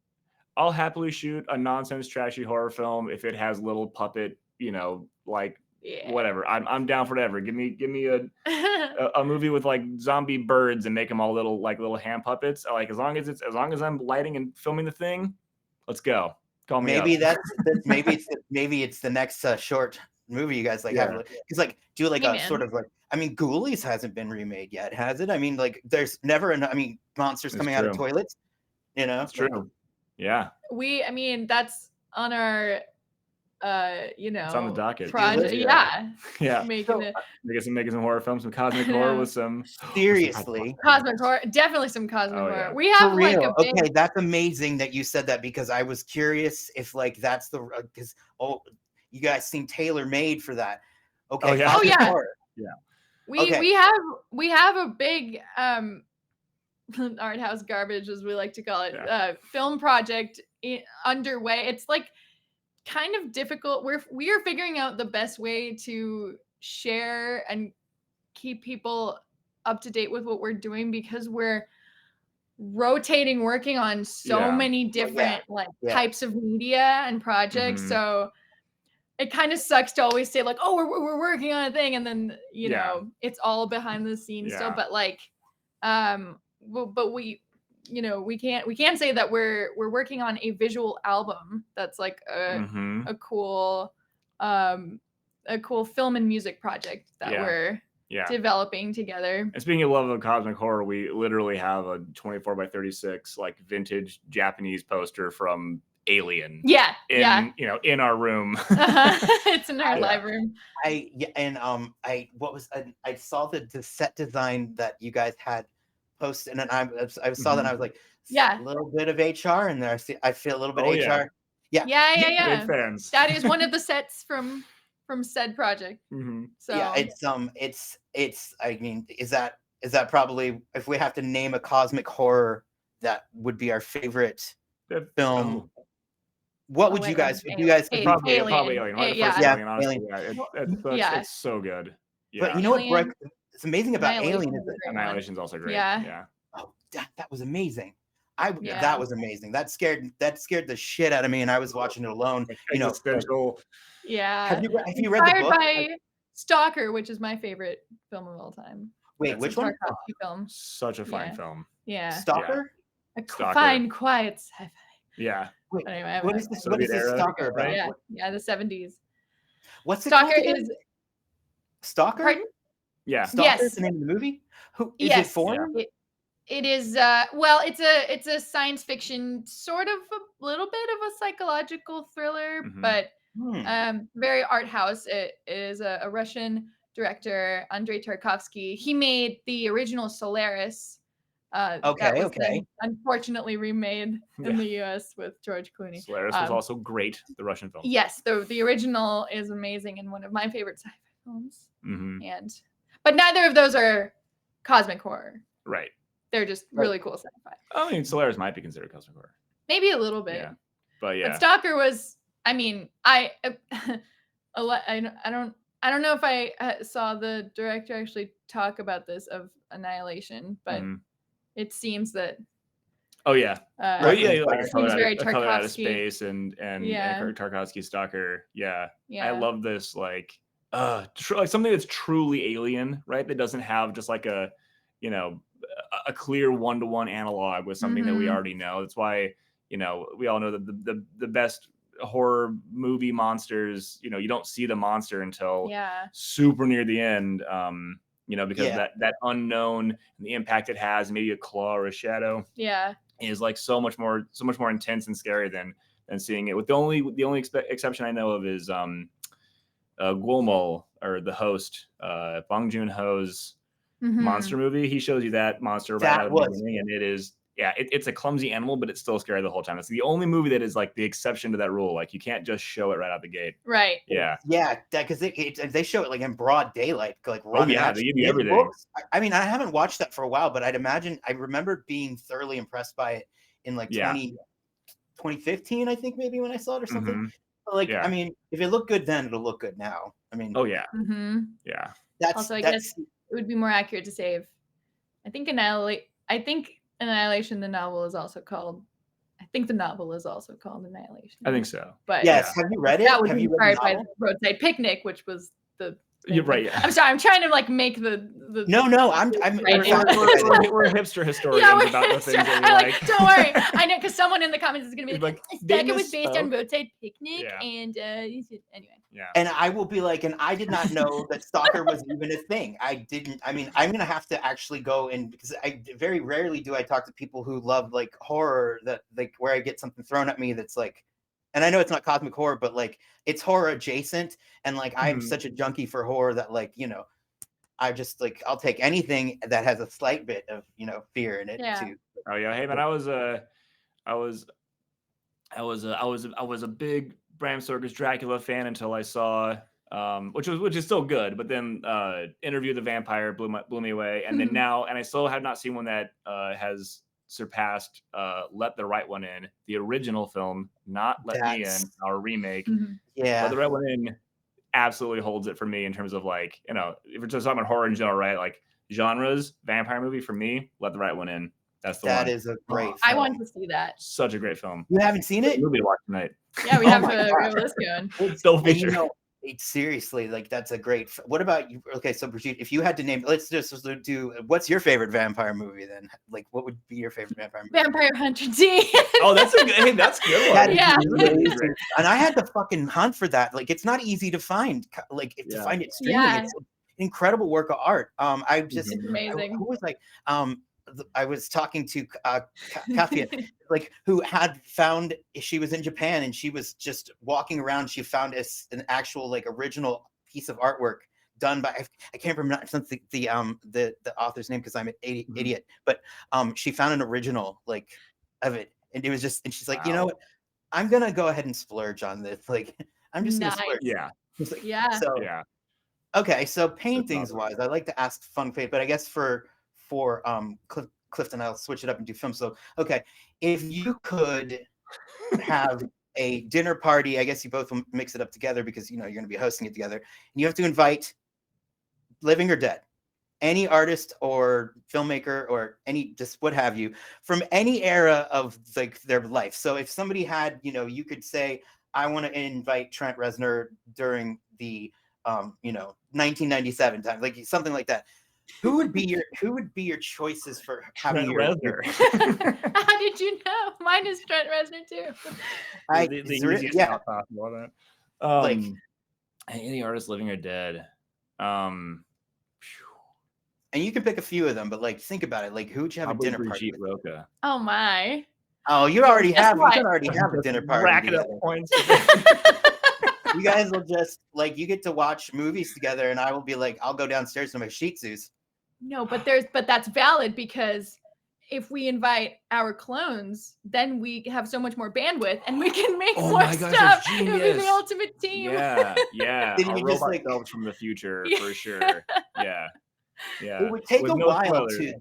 I'll happily shoot a nonsense trashy horror film if it has little puppet, like whatever. I'm down for whatever. Give me a movie with like zombie birds and make them all little hand puppets. Like as long as I'm lighting and filming the thing, let's go. Call me maybe up. maybe it's the next short movie you guys have, because like do like a sort of like, I mean, Ghoulies hasn't been remade yet, has it? I mean, like there's never monsters coming out of toilets, It's true. Yeah. I mean, that's on our it's on the docket. Project. Yeah. Making some horror films, some cosmic horror with some seriously cosmic horror. Definitely some cosmic horror. Yeah. We have like a big... Okay, that's amazing that you said that, because I was curious if like that's the because you guys seem tailor made for that. Okay. Horror. Yeah. We have a big art house garbage, as we like to call it, film project underway. It's like kind of difficult. We are figuring out the best way to share and keep people up to date with what we're doing, because we're rotating, working on so many different types of media and projects. So it kind of sucks to always say like, oh, we're working on a thing, and then it's all behind the scenes still. But like, but we can't say that we're working on a visual album that's like a cool film and music project that we're developing together. And speaking of love of cosmic horror, we literally have a 24x36 like vintage Japanese poster from Alien. In our room. It's in our live room. I saw the set design that you guys had posted, and I saw that, and I was like, a little bit of HR in there. I feel a little bit of HR. Yeah. Big fans. That is one of the sets from said project. So yeah, it's I mean, is that probably, if we have to name a cosmic horror that would be our favorite film, what would you guys probably Alien. Alien. It's so good. But you know what it's amazing about Alien is that Annihilation's also great. Oh, that was amazing. That was amazing. That scared the shit out of me, and I was watching it alone. Existential. Have you read the book? By Stalker, which is my favorite film of all time. Wait, which one? Film. Such a fine film. Yeah. Stalker? A fine, quiet sci-fi. Yeah. Wait, anyway, what is this Stalker about? Right? Yeah, the 70s. What's Stalker it called? is Stalker? Pardon? Yeah. Stalker is the name of the movie? Who is it for? It is it's a science fiction, sort of a little bit of a psychological thriller, but very art house. It is a Russian director, Andrei Tarkovsky. He made the original Solaris. That was then unfortunately remade in the US with George Clooney. Solaris was also great, the Russian film. Yes, the original is amazing and one of my favorite sci-fi films. But neither of those are cosmic horror. Right. They're just really cool sci-fi. I mean, Solaris might be considered cosmic horror. Maybe a little bit. Yeah. But Stalker was, I mean, I don't know if I saw the director actually talk about this of Annihilation, but it seems that. Oh yeah. It seems very Tarkovsky. Out of Tarkovsky. Space and Tarkovsky Stalker. Yeah. I love this like something that's truly alien, right? That doesn't have just like a clear one-to-one analog with something that we already know. That's why we all know that the best horror movie monsters, you don't see the monster until super near the end, because that unknown and the impact it has, maybe a claw or a shadow, is like so much more intense and scary than seeing it. With the only exception I know of is Guillermo or the host, Bong Joon-ho's Mhm. monster movie. He shows you that monster right out of the beginning, and it is it's a clumsy animal, but it's still scary the whole time. It's the only movie that is like the exception to that rule. Like you can't just show it right out the gate. Right. Yeah. Yeah, because they show it like in broad daylight, like Oh running. yeah, at they you. give you It everything. looks- I mean, I haven't watched that for a while, but I remember being thoroughly impressed by it in like Yeah. 2015, I think maybe when I saw it or something. Mhm. But like, Yeah. I mean, if it looked good then, it'll look good now. I mean, Oh yeah. Mhm. Yeah. Also, I guess it would be more accurate to say I think Annihilation, the novel, is also called. I think the novel is also called Annihilation. I think so. But yes. Have you read it? that was Have you read inspired the by novel? the Roadside Picnic, which was the. You're right. Yeah. I'm sorry. I'm trying to like make the. No, I'm Right. We're hipster historians Yeah, we're about the hipster. things that we I like. Don't worry. I know because someone in the comments is gonna be like, they it was based on misspoke. Roadside Picnic, Yeah. and anyway. Yeah. And I will be like, and I did not know that stalker was even a thing. I didn't. I mean, I'm gonna have to actually go in because I very rarely do I talk to people who love like horror that like where I get something thrown at me that's like, and I know it's not cosmic horror, but like it's horror adjacent. And like I'm such a junkie for horror that like I just like I'll take anything that has a slight bit of fear in it too. Oh yeah. Hey man, I was a big Bram Stoker's Dracula fan until I saw which is still good, but then Interview the Vampire blew me away, and then now I still have not seen one that has surpassed Let the Right One In, the original film, not Let Me In, our remake. Yeah, Let the Right One In absolutely holds it for me in terms of like if we're just talking about horror in general, right? Like genres, vampire movie for me, Let the Right One In. That's the one. That is a great film. I want to see that. Such a great film. You haven't seen it? Movie to watch tonight. Yeah, we have a list going. Still feature. Seriously, like that's a great. What about you? Okay, so Brigitte, if you had to name, let's just do. What's your favorite vampire movie then? Like, what would be your favorite vampire movie? Vampire Hunter D. Oh, that's a good. That's a good one. Yeah. And I had to fucking hunt for that. Like, it's not easy to find. Like, to find it streaming, it's an incredible work of art. I just It's amazing. who was like, I was talking to Katya, like who had found she was in Japan and she was just walking around. She found an actual like original piece of artwork done by I can't remember the author's name because I'm an idiot, but she found an original like of it, and it was just and she's like, you know what, I'm gonna go ahead and splurge on this. Like I'm just gonna splurge. Yeah. Like, yeah. So yeah. Okay, so paintings wise, I like to ask fun faith, but I guess for Clifton, I'll switch it up and do film. So, okay, if you could have a dinner party, I guess you both will mix it up together because you're going to be hosting it together, and you have to invite living or dead, any artist or filmmaker or any just what have you from any era of like their life. So if somebody had, you could say, I want to invite Trent Reznor during the 1997 time, like something like that. Who would be your choices for having Trent your Reznor? How did you know? Mine is Trent Reznor too. The easiest out possible. Like any artist living or dead. And you can pick a few of them, but like think about it. Like who would you have a dinner party Brigitte with? Roka. Oh my. Oh, you already have. You what? can already have a dinner party. Racking up points. You guys will just like you get to watch movies together, and I will be like, I'll go downstairs to my Shih Tzus. No, but that's valid because if we invite our clones, then we have so much more bandwidth and we can make more stuff. It would be the ultimate team. Yeah. Then Our you just robot like selves from the future for sure. Yeah. It would take a while to.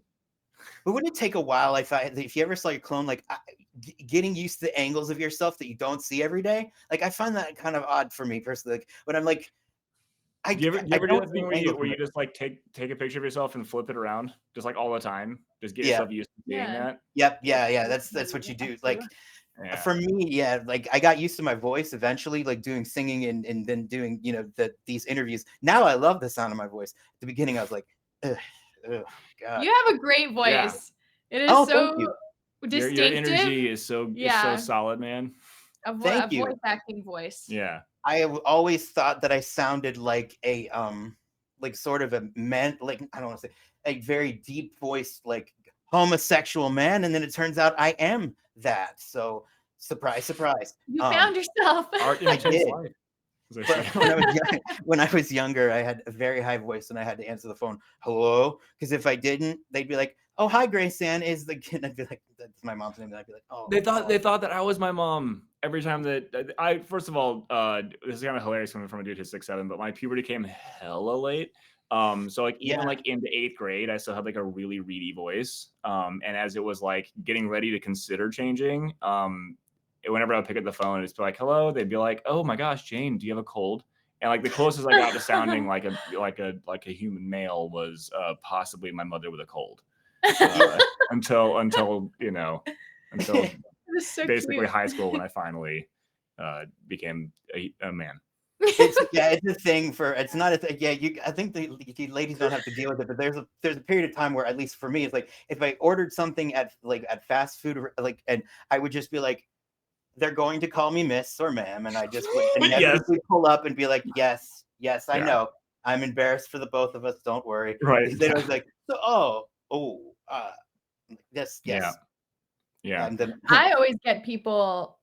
But wouldn't it take a while if you ever saw your clone, like getting used to the angles of yourself that you don't see every day? Like I find that kind of odd for me personally. Like when I'm like, you ever do that thing where you just like take a picture of yourself and flip it around just like all the time? Just get yourself used to seeing that. Yep. Yeah. That's what you do. Like for me, like I got used to my voice eventually, like doing singing and then doing, these interviews. Now I love the sound of my voice. At the beginning, I was like, ugh, God. You have a great voice. Yeah. It is so distinctive. Your energy is so solid, man. A voice acting voice. Yeah. I have always thought that I sounded like a like sort of a man, like I don't want to say a very deep voiced like homosexual man, and then it turns out I am that. So surprise. You found yourself. I did. But when I was younger, I had a very high voice and I had to answer the phone, hello, because if I didn't, they'd be like, oh, hi, Grace Ann, is the kid. I'd be like, that's my mom's name, and I'd be like, oh. They thought that I was my mom every time that I. First of all, this is kind of hilarious coming from a dude who's 6'7", but my puberty came hella late. So like even like into 8th grade, I still had like a really reedy voice. And as it was like getting ready to consider changing, whenever I would pick up the phone, it'd be like, hello. They'd be like, oh my gosh, Jane, do you have a cold? And like the closest I got to sounding like a human male was possibly my mother with a cold. Until so basically cute. high school when I finally became a man. It's a thing for, it's not a thing. Yeah, I think the ladies don't have to deal with it, but there's a period of time where, at least for me, it's like if I ordered something at fast food, like, and I would just be like, they're going to call me miss or ma'am, and I just would inevitably pull up and be like, yes, I know. I'm embarrassed for the both of us. Don't worry. Right. They was like, so, yes. Yeah. And then I always get people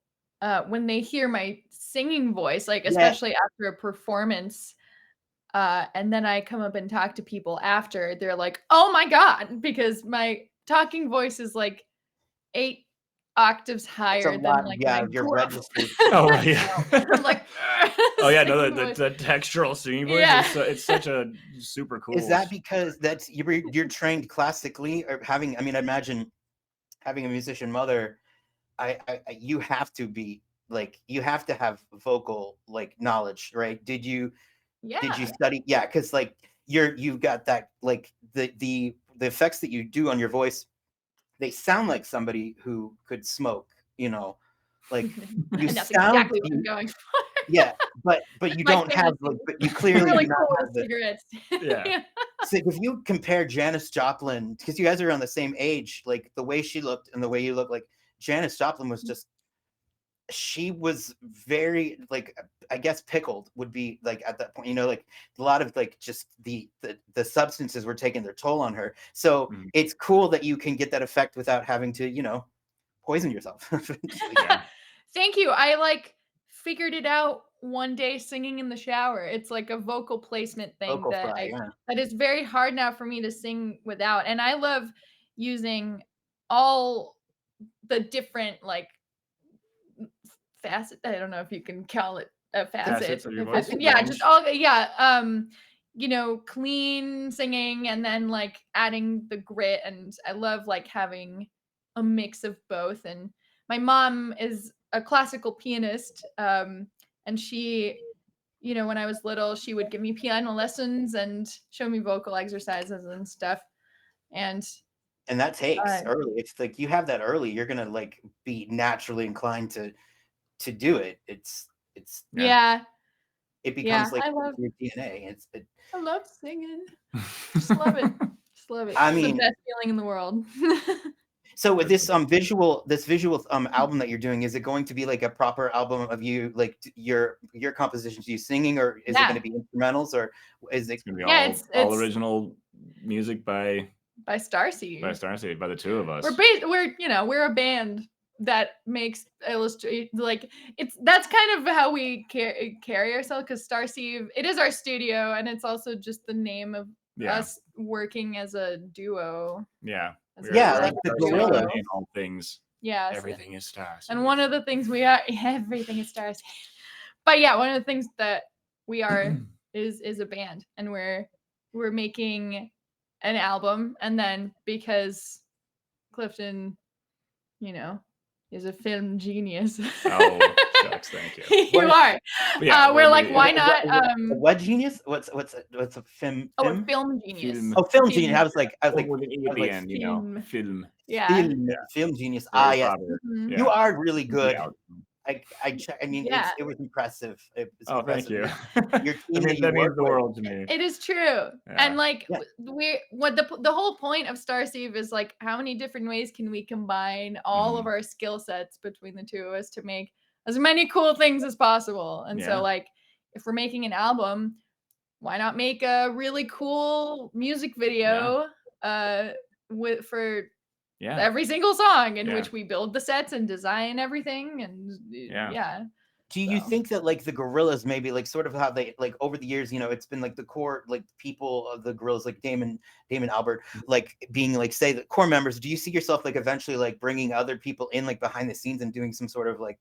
when they hear my singing voice, like especially after a performance, and then I come up and talk to people after, they're like, oh my God, because my talking voice is like 8 octaves higher than like my your register. Oh right, yeah. I'm like, oh yeah, no, the textural singing voice it's such a super cool. Is that because that's you're trained classically, or having? I mean, I imagine having a musician mother. You have to be like, you have to have vocal like knowledge, right? Did you study? Yeah, because like you've got that, like the effects that you do on your voice, they sound like somebody who could smoke, like you and that's sound exactly what I'm going for. Yeah, but you don't have, like, but you clearly really do not cool have the cigarettes. Yeah. So if you compare Janis Joplin, because you guys are around the same age, like the way she looked and the way you look, like Janis Joplin was just, she was very, like, I guess pickled would be like at that point, like a lot of like just the substances were taking their toll on her. So it's cool that you can get that effect without having to, poison yourself. Thank you. I like figured it out one day singing in the shower. It's like a vocal placement thing that is very hard now for me to sing without. And I love using all the different like facet. I don't know if you can call it a facet. Of your voice? Yeah, just all clean singing and then like adding the grit, and I love like having a mix of both. And my mom is a classical pianist, and she, when I was little, she would give me piano lessons and show me vocal exercises and stuff. And that takes early. It's like you have that early, you're gonna like be naturally inclined to do it. It becomes like your DNA. I love singing. Just love it. Just love it. I mean, mean, the best feeling in the world. So with this visual album that you're doing, is it going to be like a proper album of you, like your compositions, you singing, or is it going to be instrumentals, or is it going to be all original music by Starsieve? By Starsieve, by the two of us. We're a band that makes illustrate, like that's kind of how we carry ourselves, because Starsieve, it is our studio, and it's also just the name of us working as a duo. Yeah. Like the gorilla in all things. Yeah. Everything is Starsieve. And one of the things we are, everything is Starsieve. But yeah, one of the things that we are is a band, and we're making an album, and then because Clifton, is a film genius. Oh, shucks, thank you. You are. Yeah, we're like, why not? What genius? What's a film? Oh, film genius. Film genius. I was like, with an E at the end, film. Yeah. Film genius. Yes. Mm-hmm. You are really good. Yeah. I mean, it was impressive. Thank you. Your team that means the world to me. It is true. And like the whole point of Starsieve is like, how many different ways can we combine all of our skill sets between the two of us to make as many cool things as possible? And so like, if we're making an album, why not make a really cool music video for every single song in which we build the sets and design everything, and Do you So. think that like the gorillas maybe like sort of how they like over the years, you know, it's been like the core like people of the gorillas like Damon Albert like being like say the core members. Do you see yourself like eventually like bringing other people in like behind the scenes and doing some sort of like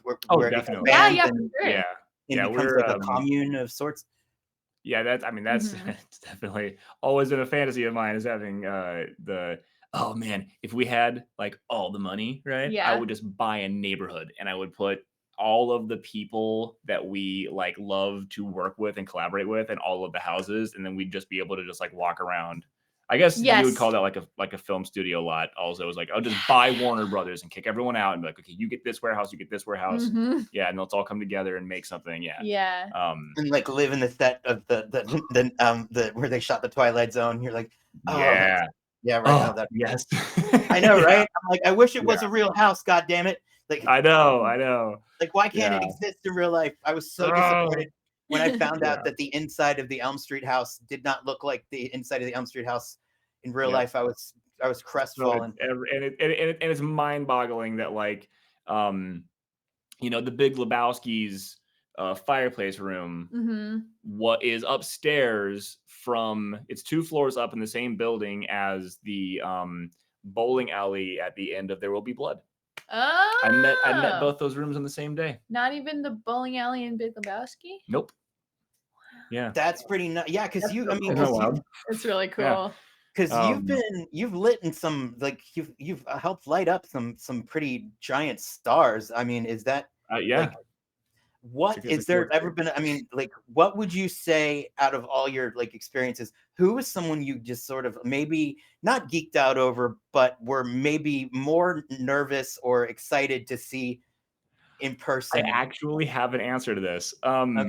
where it definitely. expands Yeah, and, for sure. Yeah. and Yeah, becomes we're like a commune of sorts? yeah, that's Mhm. it's definitely always been a fantasy of mine is having oh man, if we had like all the money, right? I Yeah. would just buy a neighborhood and I would put all of the people that we like love to work with and collaborate with and all of the houses, and then we'd just be able to just like walk around. I guess you would Yes. call that like a film studio lot. Also, it was like, I'll just buy Warner Brothers and kick everyone out and be like, okay, you get this warehouse, you get this warehouse. Mhm. Yeah, and let's all come together and make something. Yeah. Yeah. And like live in the set of the where they shot the Twilight Zone. You're like, oh Yeah. yeah, right. Oh, Oh, that yes. I know, Yeah. right? I'm like, I wish it was Yeah. a real house. God damn it! Like, I know. like why can't Yeah. it exist in real life? I was so Oh, disappointed when I found yeah. out that the inside of the Elm Street house did not look like the inside of the Elm Street house in real Yep. life. I was So crestfallen. it's mind-boggling that like you know, the Big Lebowski's fireplace room Mhm. what is upstairs from it's 2 floors up in the same building as the bowling alley at the end of There Will Be Blood. I met Oh. both those rooms on the same day. Not even the bowling alley in Big Lebowski? Nope. Yeah. That's pretty nuts. Yeah, because That's you, so I mean, Isn't that cool. wild? It's really Yeah. cool. because Um, you've lit in some like you've helped light up some pretty giant stars. I mean, is that yeah. like what It's a is cool there ever experience. been? I mean, like what would you say out of all your like experiences? Who is someone you just sort of maybe not geeked out over, but were maybe more nervous or excited to see in I person? actually have an answer to this. Okay,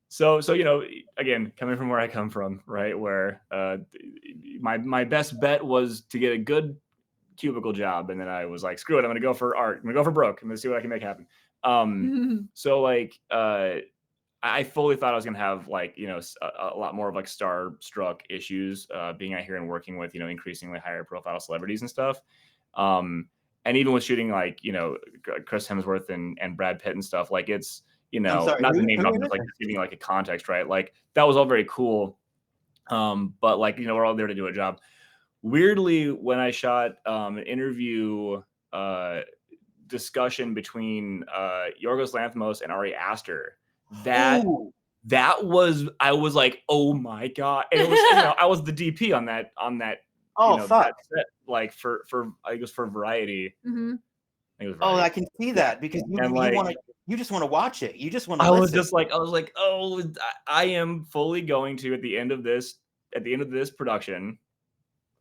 So you know, again, coming from where I come from, right, where my best bet was to get a good cubicle job, and then I was like, screw it, I'm gonna go for art. I'm gonna go for broke. I'm gonna see what I can make happen. So like, I fully thought I was gonna have like you know a lot more of like starstruck issues, being out here and working with you know increasingly higher profile celebrities and stuff. Um, and even with shooting like you know Chris Hemsworth and Brad Pitt and stuff, like it's you I'm know sorry. not the name Who drop, is just it? like giving like a context, right? Like that was all very cool. But like you know we're all there to do a job. Weirdly, when I shot an interview uh, discussion between Yorgos Lanthimos and Ari Aster, that Ooh, was I was like, oh my god! And it was you know I was the DP on that you oh know fuck. that set like for I think it was for Variety. Mhm. I think it was Oh, I Variety. can see Yeah, that because and you like want to you just want to watch it. You just want to I was listen. just like I was like, oh, I am fully going to at the end of this production.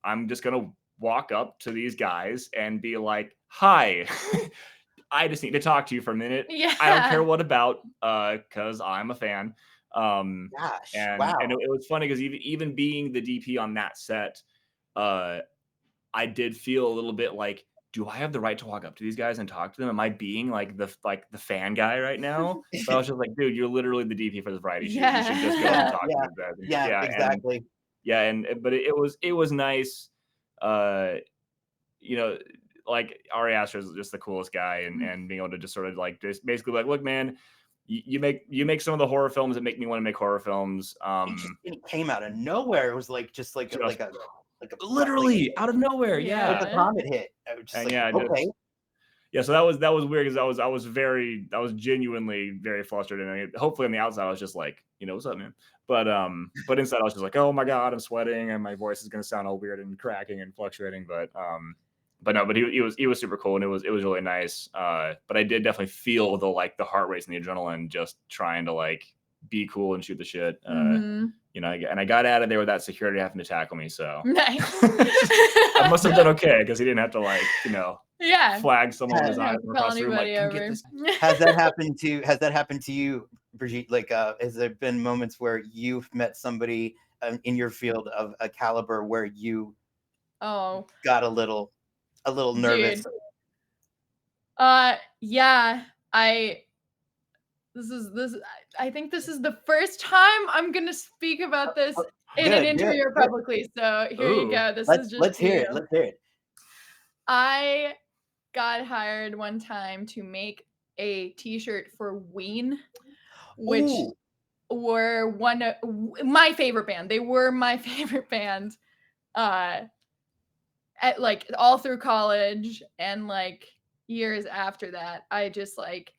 I'm just gonna walk up to these guys and be like, "Hi, I just need to talk to you for a minute. I don't care Yeah. what about, because I'm a fan." Um, Gosh, and wow. it was funny because even being the DP on that set, uh, I did feel a little bit like, do I have the right to walk up to these guys and talk to them? Am I being like the fan guy right now? But I was just like, dude, you're literally the DP for this variety shoot. You should just go Yeah. and Yeah, talk to yeah, these guys. And yeah, yeah, and exactly. yeah, and but it was nice. Uh, you know, like Ari Aster is just the coolest guy, and being able to just sort of like just basically like, look, man, you make some of the horror films that make me want to make horror films. It came out of nowhere. It was like just like Just like a literally out of nowhere, like yeah, a Yeah. comet hit. I was just and like, yeah, okay, just yeah. So that was weird because I was genuinely very flustered, and hopefully on the outside I was just like, you know, what's up, man. But inside I was just like, oh my god, I'm sweating, and my voice is gonna sound all weird and cracking and fluctuating. But no, but he was super cool, and it was really nice. But I did definitely feel the heart race and the adrenaline just trying to like be cool and shoot the shit. Mhm. You know, and I got out of there without security having to tackle me. So Nice. I must have done okay because he didn't have to like you know Yeah. flag someone with his Didn't eyes have to from call across the room like anybody come get over. this. has that happened to you, Brigitte? Like, has there been moments where you've met somebody in your field of a caliber where you Oh, got a little nervous? dude. Yeah. I this I think this is the first time I'm gonna speak about this in an Good, good, interview good. publicly. So here you Ooh, go. This is just Let's for hear you. it. Let's hear it. I got hired one time to make a T-shirt for Ween, which Ooh. were my favorite band. They were my favorite band, at like all through college and like years after that. I just like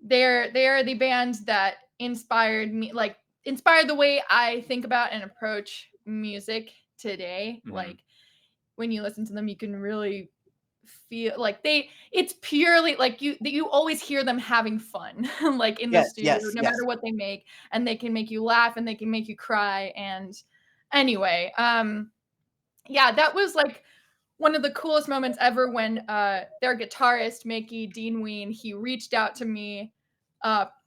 they're the bands that inspired me, like inspired the way I think about and approach music today. Like when you listen to them, you can really feel like it's purely like you always hear them having fun like in the Yes, studio, yes, no yes. matter what they make, and they can make you laugh and they can make you cry. And anyway, yeah, that was like one of the coolest moments ever when their guitarist Mickey Dean Ween, he reached out to me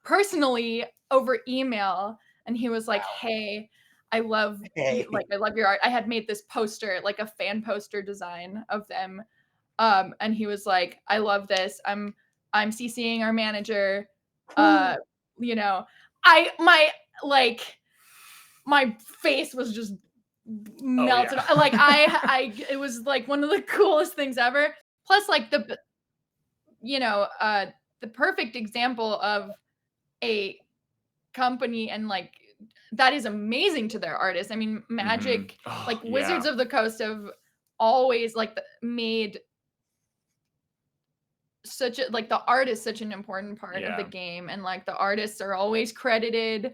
personally over email, and he was like, "Hey, I love Hey. I love your art. I had made this poster, like a fan poster design of them." And he was like, "I love this. I'm CCing our manager." You know, my face was just melted. Oh, yeah. Like it was like one of the coolest things ever. Plus, like the perfect example of a company and like that is amazing to their artists. I mean, Magic, Oh, like yeah. Wizards of the Coast have always like made such a like the art is such an important part of the game, and like the artists are always credited,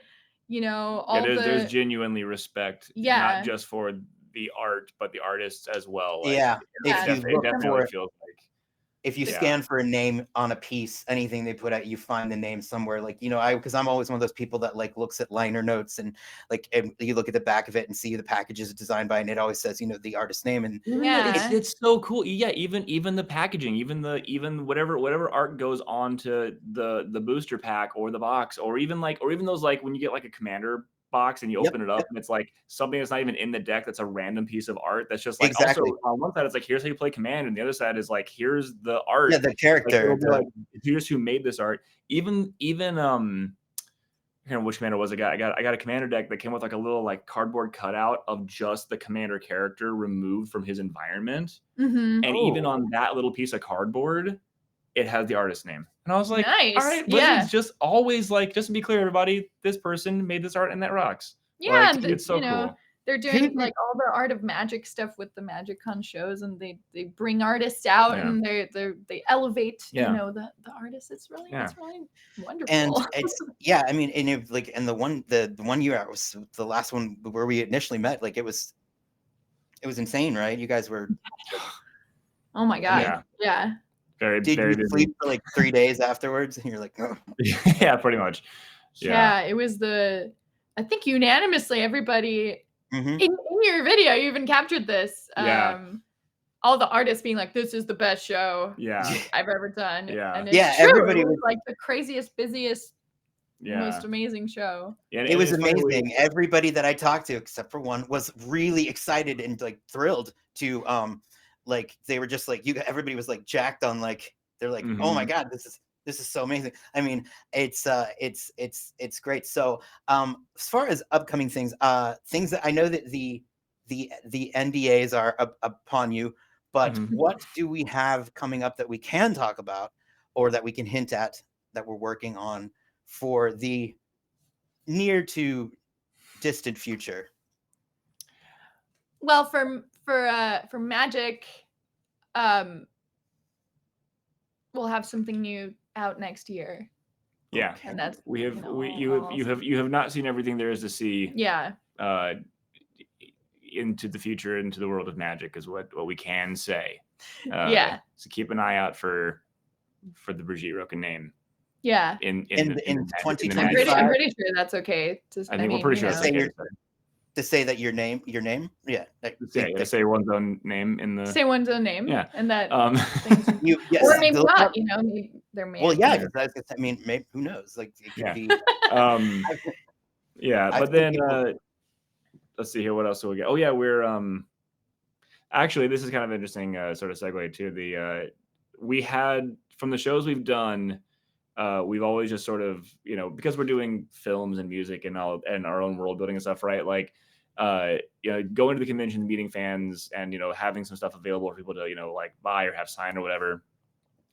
all there's the genuinely respect, not yeah just for the art, but the artists as well. Like, Yeah. If you it look definitely for feels like if you Yeah. scan for a name on a piece, anything they put out, you find the name somewhere. Like, because I'm always one of those people that like looks at liner notes and like and you look at the back of it and see the package is designed by, and it always says, the artist name. And Yeah. it's so cool. Yeah, even the packaging, even whatever art goes on to the booster pack or the box, or even those like when you get like a commander box and you Yep, open it up yep. and it's like something that's not even in the deck, that's a random piece of art that's just like Exactly. also on one side it's like here's how you play command, and the other side is like here's the art. Yeah, the Like character. it'll be like here's who made this art. Even I can't remember which commander was. I got a commander deck that came with like a little like cardboard cutout of just the commander character removed from his environment. Mhm. And even on that little piece of cardboard, it has the artist name. And I was like, Nice. all right, Yeah. Wizards just always like, just to be clear, everybody, this person made this art and that rocks. Yeah, Like, and it's so cool. they're doing like all the Art of Magic stuff with the MagicCon shows, and they bring artists out and they elevate the artists. It's really wonderful. And it's I mean, and if like and the one year I was the last one where we initially met, like it was insane, right? You guys were oh my god. Yeah. Very, did very you busy. sleep for like 3 days afterwards? And you're like, oh. Yeah, pretty much. Yeah, it was I think unanimously everybody in your video, you even captured this. All the artists being like, "This is the best show I've ever done." And it's true. Everybody It was like the craziest, busiest, most amazing show. It was amazing. Everybody that I talked to, except for one, was really excited and like thrilled to like they were just like everybody was like jacked on like they're like, oh my god, this is so amazing. I mean, it's great. So as far as upcoming things that I know that the NDAs are upon you, but what do we have coming up that we can talk about or that we can hint at that we're working on for the near to distant future? Well, for Magic, we'll have something new out next year. Yeah, and that's you have not seen everything there is to see. Yeah. Into the future, into the world of Magic is what we can say. So keep an eye out for the Brigitte Roka name. Yeah. In 2025. I'm pretty sure that's okay. I think we're pretty sure that's okay to say that your name. Yeah. Say one's own name in the. Say one's own name. Yeah. And that. Yes, or maybe not. Maybe there may. Well, yeah. I mean, maybe who knows? Like it could be. But then let's see here. What else do we get? Oh yeah, we're actually this is kind of interesting. Sort of segue to the we had from the shows we've done. We've always just sort of, because we're doing films and music and all and our own world building and stuff, right? Like, going to the convention, meeting fans, and having some stuff available for people to like buy or have signed or whatever.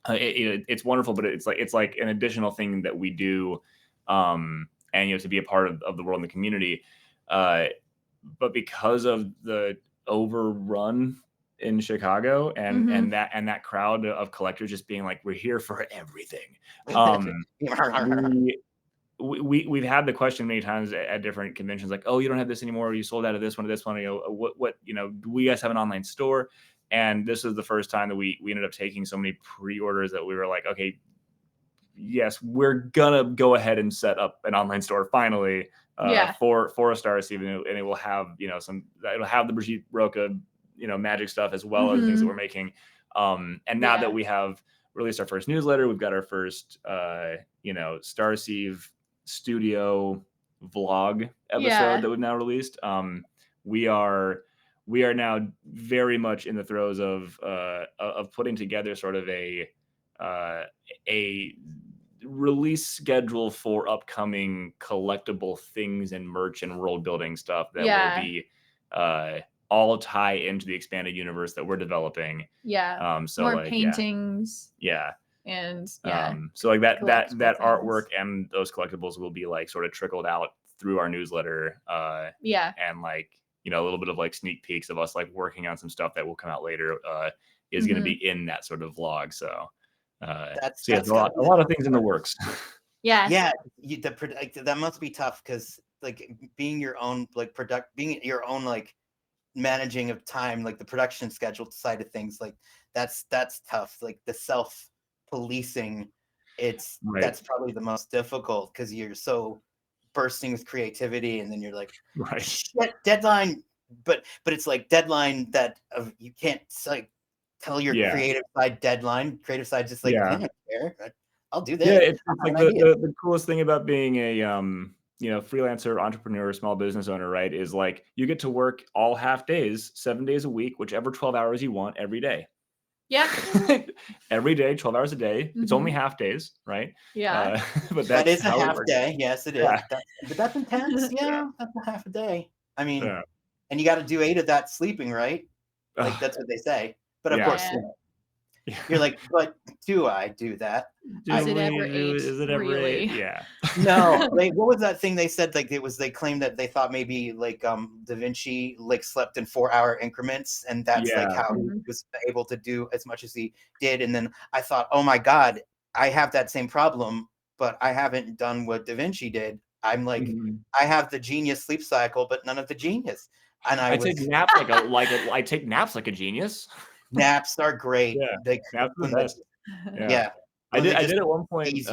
it's wonderful, but it's like an additional thing that we do, and to be a part of the world and the community. But because of the overrun in Chicago and that crowd of collectors just being like, we're here for everything. We've had the question many times at different conventions, like, oh, you don't have this anymore. You sold out of this one or this one. What, do we guys have an online store? And this was the first time that we ended up taking so many pre-orders that we were like, okay, yes, we're gonna go ahead and set up an online store finally for a Starsieve, and it will have it'll have the Brigitte Roka magic stuff as well as the things that we're making. And now that we have released our first newsletter, we've got our first Starsieve studio vlog episode that we've now released. We are now very much in the throes of putting together sort of a release schedule for upcoming collectible things and merch and world building stuff that will be all tie into the expanded universe that we're developing. So more like paintings. And so like that artwork and those collectibles will be like sort of trickled out through our newsletter. And like a little bit of like sneak peeks of us like working on some stuff that will come out later is going to be in that sort of vlog. So that's a lot of things in the works. That must be tough because like being your own like being your own like managing of time, like the production schedule side of things, like that's tough. Like the self-policing, that's probably the most difficult because you're so bursting with creativity, and then you're like, shit, deadline. But it's like deadline that you can't like tell your creative side deadline. Creative side just like, I don't care. I'll do this. Yeah, it's like the coolest thing about being a freelancer, entrepreneur, small business owner, right? Is like you get to work all half days, 7 days a week, whichever 12 hours you want every day. Every day, 12 hours a day. It's only half days, right? But that is a half day. Yes, it is. But that's intense. That's a half a day. I mean, and you got to do 8 of that sleeping, right? Like that's what they say. But of course, you're like, but do I do that? Is it ever 8? Is it ever really? 8? Yeah. No. Like, what was that thing they said? Like they claimed that they thought maybe like Da Vinci like slept in 4-hour increments, and that's like how he was able to do as much as he did. And then I thought, oh my God, I have that same problem, but I haven't done what Da Vinci did. I'm like, I have the genius sleep cycle, but none of the genius. And I take naps I take naps like a genius. Naps are great. Naps are the best. I did at one point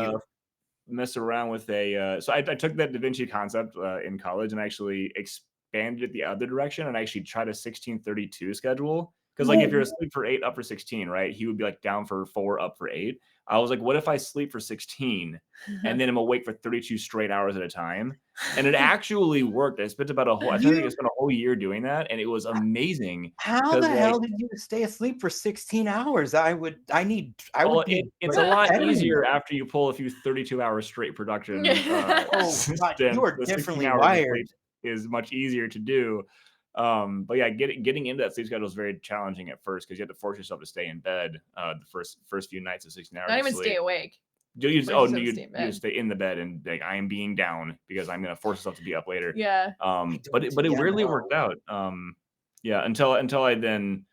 mess around with so I took that Da Vinci concept in college and actually expanded it the other direction and actually tried a 16:32 schedule. Because like if you're asleep for 8, up for 16, right? He would be like down for 4, up for 8. I was like, what if I sleep for 16 and then I'm awake for 32 straight hours at a time? And it actually worked. I spent about I spent a whole year doing that, and it was amazing. How the hell did you stay asleep for 16 hours? It's a lot easier after you pull a few 32-hour straight production. God, you are differently wired. Is much easier to do. But yeah, getting into that sleep schedule is very challenging at first because you have to force yourself to stay in bed the first few nights of 16 hours. Not even stay awake. You stay in the bed and like I am being down because I'm gonna force myself to be up later. But it weirdly worked out. Until I then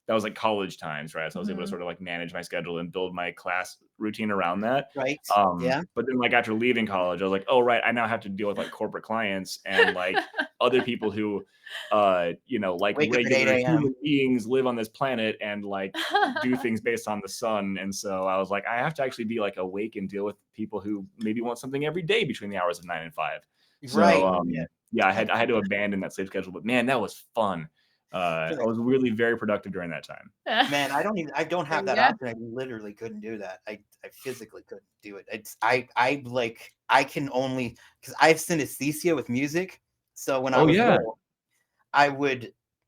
that was like college times, right? So I was able to sort of like manage my schedule and build my class routine around that. Right. But then like after leaving college, I was like, oh right, I now have to deal with like corporate clients and like other people who like regular human beings live on this planet and like do things based on the sun. And so I was like, I have to actually be like awake and deal with people who maybe want something every day between the hours of 9 and 5. So I had to abandon that sleep schedule, but man, that was fun. I was really very productive during that time. Man, I don't have that option. I literally couldn't do that. I physically couldn't do it. I can only because I have synesthesia with music. So when I was little,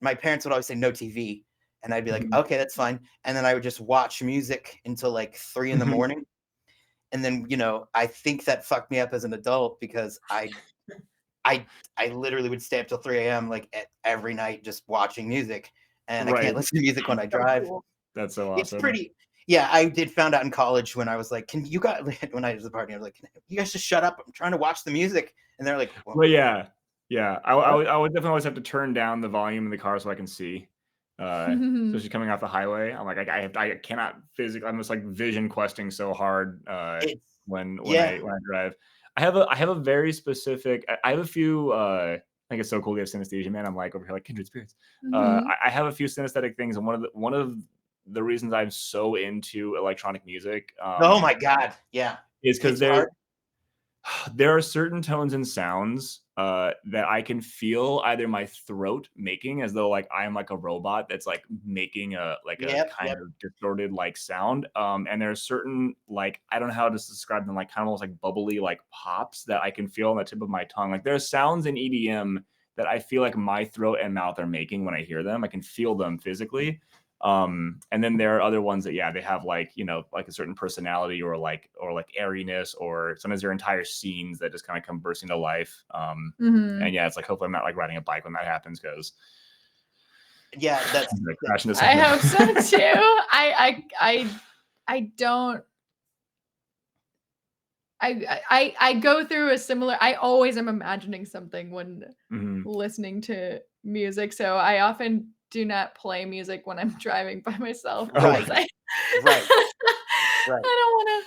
my parents would always say no TV, and I'd be like, okay, that's fine. And then I would just watch music until like 3 in the morning. And then, I think that fucked me up as an adult because I literally would stay up till 3 a.m. like every night just watching music, and I can't listen to music when I drive. That's so awesome. Yeah, I did found out in college when I was like, "Can you guys?" When I was at the party, I was like, "Can you guys just shut up? I'm trying to watch the music." And they're like, "Well, Well, yeah, yeah. what?" I would definitely always have to turn down the volume in the car so I can see. Especially coming off the highway, I'm like, I cannot physically. I'm just like vision questing so hard It's when yeah. I drive. I have a very specific. I have a few. I think it's so cool to have synesthesia, man. I'm like over here like kindred spirits. Mhm. I have a few synesthetic things, and one of the reasons I'm so into electronic music Oh my god, yeah. is because It's hard. there are certain tones and sounds that I can feel either my throat making as though like I'm like a robot that's like making a Yep, kind yep. of distorted like sound. And there are certain like I don't know how to describe them, like kind of almost like bubbly like pops that I can feel on the tip of my tongue. Like there are sounds in EDM that I feel like my throat and mouth are making when I hear them. I can feel them physically. And then there are other ones that, yeah, they have like, you know, like a certain personality or like airiness, or sometimes there are entire scenes that just kind of come bursting to life. Mhm. And yeah, it's like, hopefully I'm not like riding a bike when that happens, because Yeah, I'm gonna crash into I something. hope so too. I don't. I go through a similar. I always am imagining something when Mhm. listening to music, so I often do not play music when I'm driving by myself Oh, because I right, I right. don't wanna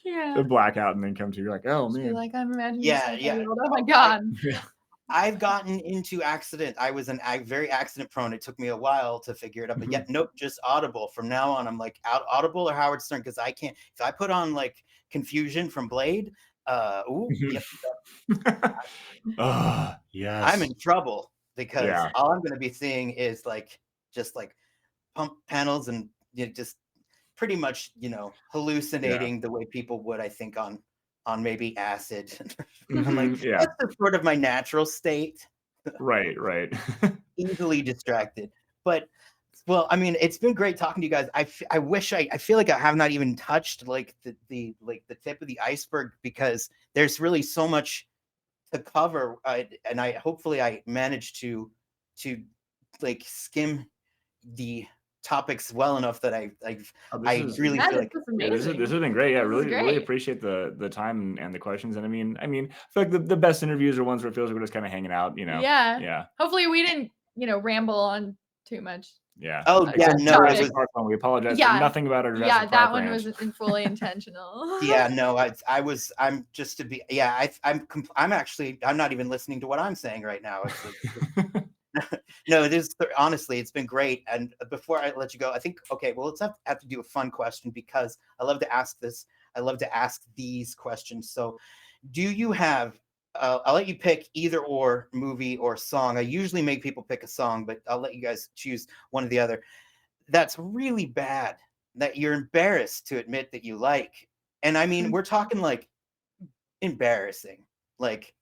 yeah, the blackout and then come to, you're like, oh just be man. like, I'm imagining this Yeah, in my yeah. world. Oh my I god. Yeah. I've gotten into accident. I was very accident prone. It took me a while to figure it out, but Mhm. yet nope, just Audible. From now on, I'm like Audible or Howard Stern because I can't. If I put on like Confusion from Blade, yep, Ah, I'm yes. in trouble because Yeah. all I'm going to be seeing is like just like pump panels and just pretty much Yeah. hallucinating the way people would, I think, on maybe acid. I'm like, Yeah. that's just sort of my natural state. Right, right. Easily distracted. But well, I mean, it's been great talking to you guys. I wish I feel like I have not even touched like the like the tip of the iceberg because there's really so much to cover. And I hopefully I managed to like skim the topics well enough that Oh, this I is really Yeah, feel this like is yeah, this amazing. has been great. Yeah, This is really great. appreciate the time and the questions. And I mean, I feel like the best interviews are ones where it feels like we're just kind of hanging out, you know. Yeah. Yeah. Hopefully we didn't, ramble on too much Yeah. oh yeah, off no, it Jurassic topic. was Park one. We apologize for Yeah. nothing about our Yeah, Jurassic that Park one rant. wasn't fully intentional. yeah, no, I'm just to be yeah, I'm actually I'm not even listening to what I'm saying right now. It's like no, it is honestly, it's been great. And before I let you go, I think okay, well, let's have to do a fun question because I love to ask this. I love to ask these questions. So, do you have? I'll let you pick either or movie or song. I usually make people pick a song, but I'll let you guys choose one or the other. That's really bad. That you're embarrassed to admit that you like. And I mean, we're talking like embarrassing. Like,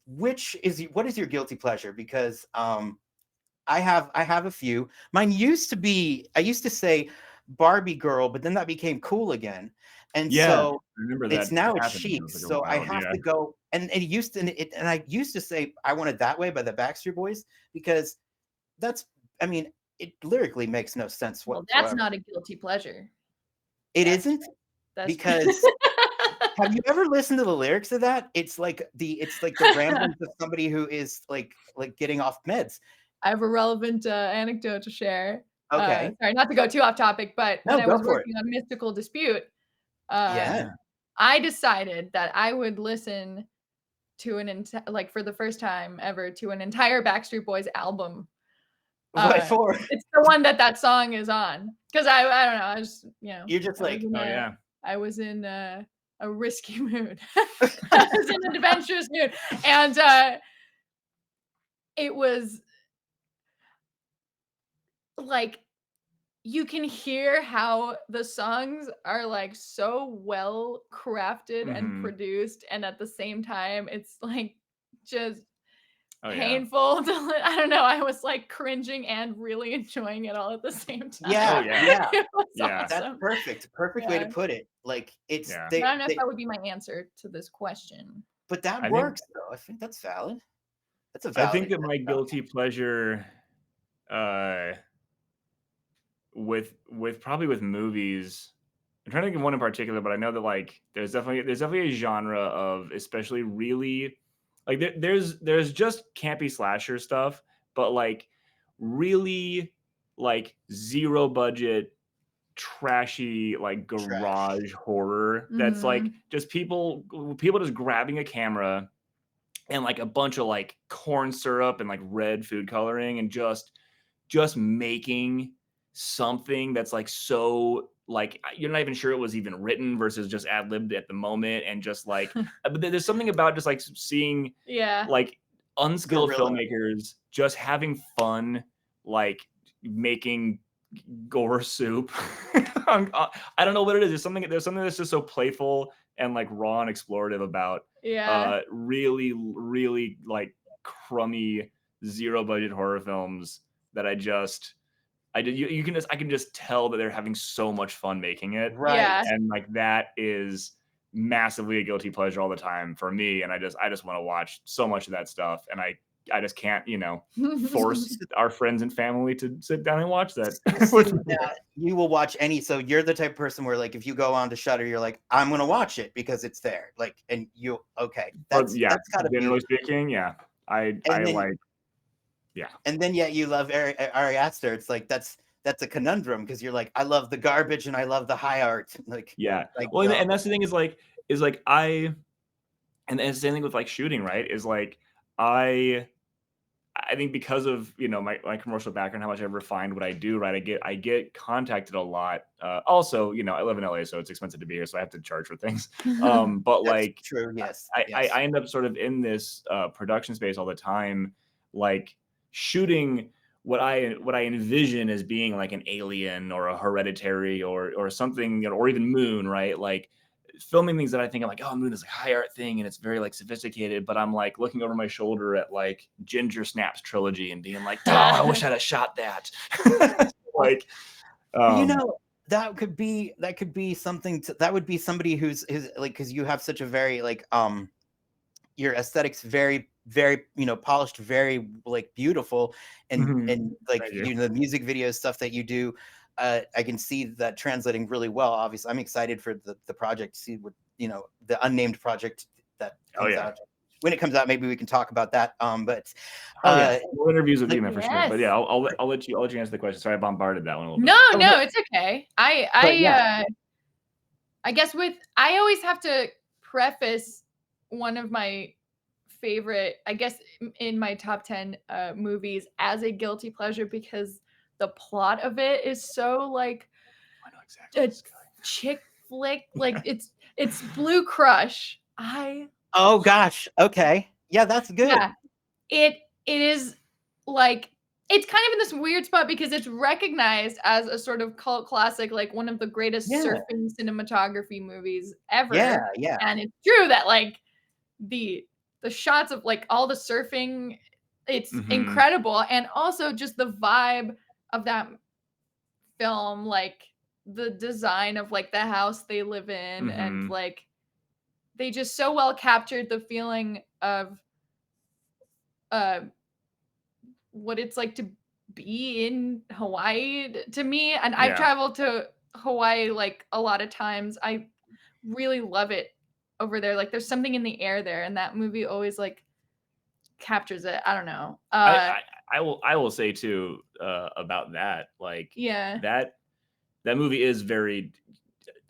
what is your guilty pleasure? Because I have a few. Mine used to be I used to say Barbie girl, but then that became cool again. And Yeah. so I remember it's that now it's happening. It chic. was like a So I wild, have yeah. to go and it used to and I used to say I Want It That Way by the Backstreet Boys because that's I mean, it lyrically makes no sense Well, that's whatsoever. not a guilty pleasure. It That's isn't that's because have you ever listened to the lyrics of that? It's like the ramblings of somebody who is like getting off meds. I have a relevant anecdote to share. Okay. Sorry, not to go too off topic, but when No, I go was for it. working on Mystical Dispute, uh, Yeah. Yeah. I decided that I would listen to like for the first time ever to an entire Backstreet Boys album. What for? It's the one that song is on because I don't know I was You're just I was like, in Oh yeah. a risky mood. I was in an adventurous mood, and it was like you can hear how the songs are like so well crafted and Hmm. produced, and at the same time, it's like just Oh yeah. painful to I don't know. I was like cringing and really enjoying it all at the same Oh time. yeah, yeah. yeah. It was Yeah. That's awesome. perfect. Perfect way to Yeah. put it. Like it's Yeah. But I don't know if that would be my answer to this question. but that I think works though. I think that's valid. I think that That's my valid. guilty pleasure uh with probably with movies, I'm trying to think of one in particular, but I know that like there's definitely a genre of especially really like there's just campy slasher stuff, but like really like zero budget trashy like garage horror that's like just people just grabbing a camera and like a bunch of like corn syrup and like red food coloring and just making something that's like so like you're not even sure it was even written versus just ad-libbed at the moment, and just like but there's something about just like seeing like unskilled Guerrilla. filmmakers just having fun like making gore soup. I don't know what it is. There's something that's just so playful and like raw and explorative about really really like crummy zero budget horror films that I can just tell that they're having so much fun making it. Right. And like that is massively a guilty pleasure all the time for me, and I just want to watch so much of that stuff, and I just can't, force our friends and family to sit down and watch that. You will watch any. So you're the type of person where, like, if you go on to Shudder, you're like, I'm gonna watch it because it's there. Like, and you That's gotta generally be. speaking, yeah. I like. Yeah. And then you love Ari Aster. It's like that's a conundrum because you're like, I love the garbage and I love the high art. Like, well, and that's the thing is like and the same thing with like shooting, right? Is like I think because of my commercial background, how much I've refined what I do, right? I get contacted a lot. Also, I live in LA, so it's expensive to be here, so I have to charge for things. But that's like, true, yes. I end up sort of in this production space all the time, like shooting what I envision as being like an Alien or a Hereditary or something, or even Moon, right? Like filming things that I think I'm like, oh, Moon is a high art thing and it's very like sophisticated, but I'm like looking over my shoulder at like Ginger Snaps trilogy and being like, oh, I wish I'd have shot that. Like, that could be something that would be somebody who's like, because you have such a very like your aesthetics very very polished, very like beautiful, and like the music video stuff that you do. I can see that translating really well. Obviously, I'm excited for the project to see what the unnamed project that comes out. When it comes out, maybe we can talk about that. But we'll interviews with you, man, for sure. But yeah, I'll let you answer the question. Sorry, I bombarded that one a little bit. No, it's okay. I guess I always have to preface one of my favorite, I guess in my top 10 movies as a guilty pleasure, because the plot of it is so like I know exactly a chick flick. Like it's Blue Crush. Oh gosh. Okay. Yeah, that's good. Yeah. It is like, it's kind of in this weird spot because it's recognized as a sort of cult classic, like one of the greatest surfing cinematography movies ever. Yeah. And it's true that like the shots of like all the surfing, it's incredible. And also just the vibe of that film, like the design of like the house they live in, and like they just so well captured the feeling of what it's like to be in Hawaii to me. And I've traveled to Hawaii like a lot of times. I really love it over there. Like there's something in the air there, and that movie always like captures it. I don't know. I will say too about that, like that movie is very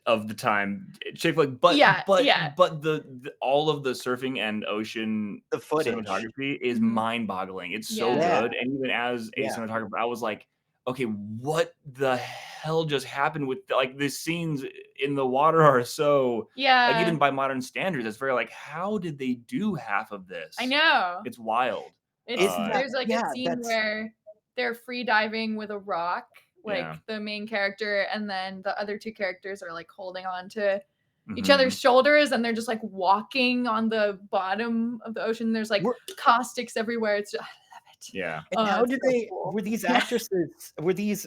of the time chick flick, but the all of the surfing and ocean the footage cinematography is mind-boggling. It's so good. And even as a cinematographer, I was like, okay, what the hell just happened with like the scenes in the water are so like, even by modern standards, it's very like, how did they do half of this? I know. It's wild. There's like a scene where they're free diving with a rock, like the main character, and then the other two characters are like holding on to each other's shoulders, and they're just like walking on the bottom of the ocean. There's like caustics everywhere. It's just, I love it. Yeah. And how did were these actresses, were these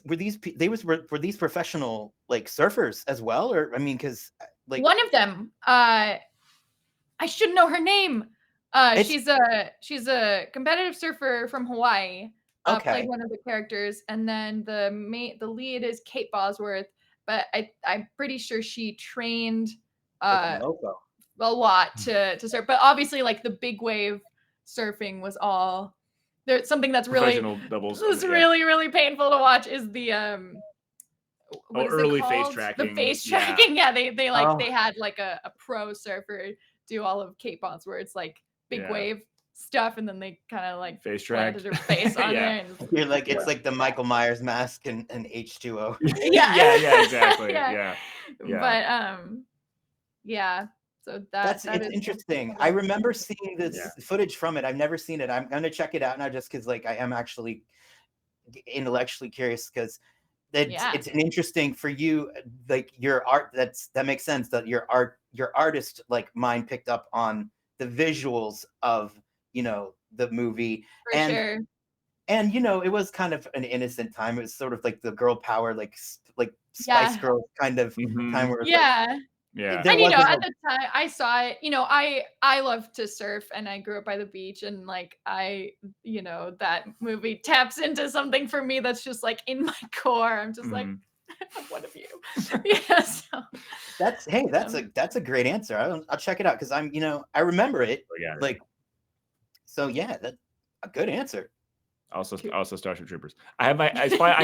professional like surfers as well? Or I mean, because like one of them, I should know her name. She's a competitive surfer from Hawaii. played one of the characters, and then the lead is Kate Bosworth, but I'm pretty sure she trained a lot to surf. But obviously, like the big wave surfing was all there's something that's really really painful to watch is the what is early it face called? tracking. The face tracking. Yeah, they had like a pro surfer do all of Kate Bosworth's like big wave stuff, and then they kind of like face planted her face on there. And you're like it's like the Michael Myers mask and H2O. yeah, exactly. Yeah. But yeah. So That's that it's is interesting. I remember seeing this footage from it. I've never seen it. I'm gonna check it out now just because like I am actually intellectually curious because it's an interesting for you, like your art. That makes sense that your artist like mind picked up on the visuals of the movie for sure. And it was kind of an innocent time. It was sort of like the girl power, like Spice Girls kind of time where it's and at the time I saw it, I love to surf and I grew up by the beach, and like that movie taps into something for me that's just like in my core. I'm just like, what of you? So that's a great answer. I'll check it out because I remember it. That's a good answer. Also Starship Troopers. I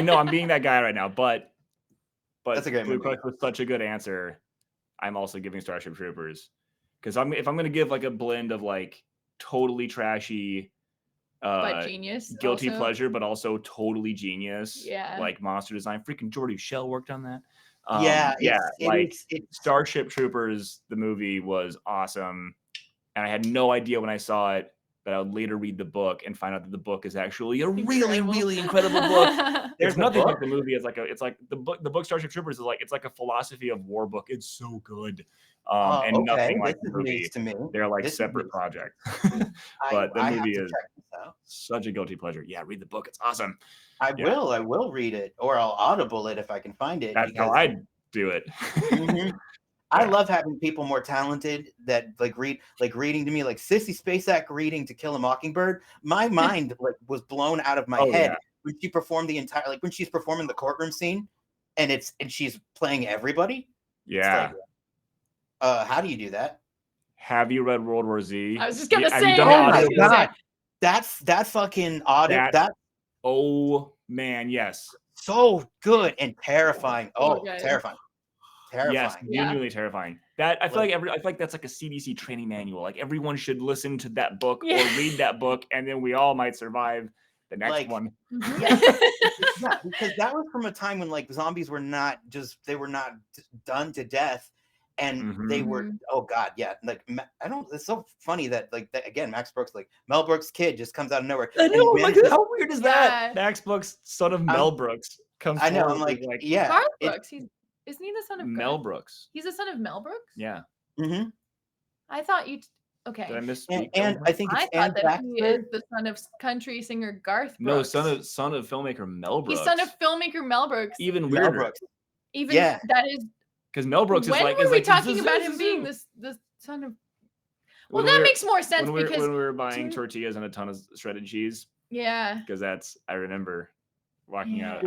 know I'm being that guy right now, but that's a great Blue movie. Crush was such a good answer. I'm also giving Starship Troopers because if I'm going to give like a blend of like totally trashy, but genius, guilty pleasure, but also totally genius, yeah, like monster design. Freaking Jordy Shell worked on that. Starship Troopers, the movie was awesome, and I had no idea when I saw it that I would later read the book and find out that the book is actually a really, really incredible book. There's nothing like the movie. It's like the book Starship Troopers is like it's like a philosophy of war book. It's so good, and nothing like the movie. They're like separate projects, but the movie is such a guilty pleasure. Yeah, read the book. It's awesome. I will read it, or I'll Audible it if I can find it. That's how I do it. I love having people more talented that reading to me, like Sissy Spacek reading To Kill a Mockingbird. My mind was blown out of my head when she performed the entire, when she's performing the courtroom scene, and she's playing everybody. Yeah. How do you do that? Have you read World War Z? I was just gonna say. Oh my god, that's fucking audit. Oh man, yes. So good and terrifying. Terrifying. Yes, genuinely terrifying. That I feel like that's like a CDC training manual. Like everyone should listen to that book or read that book, and then we all might survive the next one. Because that was from a time when zombies were not done to death, and they were it's so funny that again Max Brooks, Mel Brooks' kid just comes out of nowhere. I know, how weird is that? Max Brooks, son of Mel Brooks, comes. I know. I'm Garth Brooks. Isn't he the son of Mel Brooks? He's the son of Mel Brooks? Yeah. I thought you. Okay. Did I misspeak? And I think I thought that he is the son of country singer Garth Brooks. No, son of filmmaker Mel Brooks. He's son of filmmaker Mel Brooks. Even weirder. Mel Brooks. That is because Mel Brooks is like. When were we talking about him being the son of? Well, that makes more sense because when we were buying tortillas and a ton of shredded cheese. Yeah. Because I remember. Walking out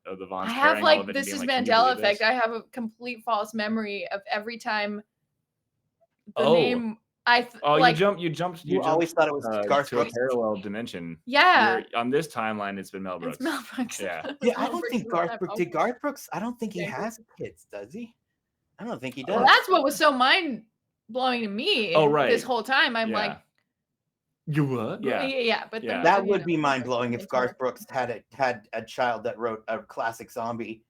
of the Vons. I have this is Mandela effect. I have a complete false memory of every time the name you jumped. You always thought it was Garth to Brooks. A parallel dimension. Yeah. On this timeline, it's been Mel Brooks. It's Mel Brooks. Yeah. I don't think Garth Brooks. Did Garth Brooks? I don't think he has kids. Does he? I don't think he does. Well, that's what was so mind blowing to me. Oh right. This whole time, I'm like. You what? Yeah, but that would be mind blowing if Garth Brooks had a child that wrote a classic zombie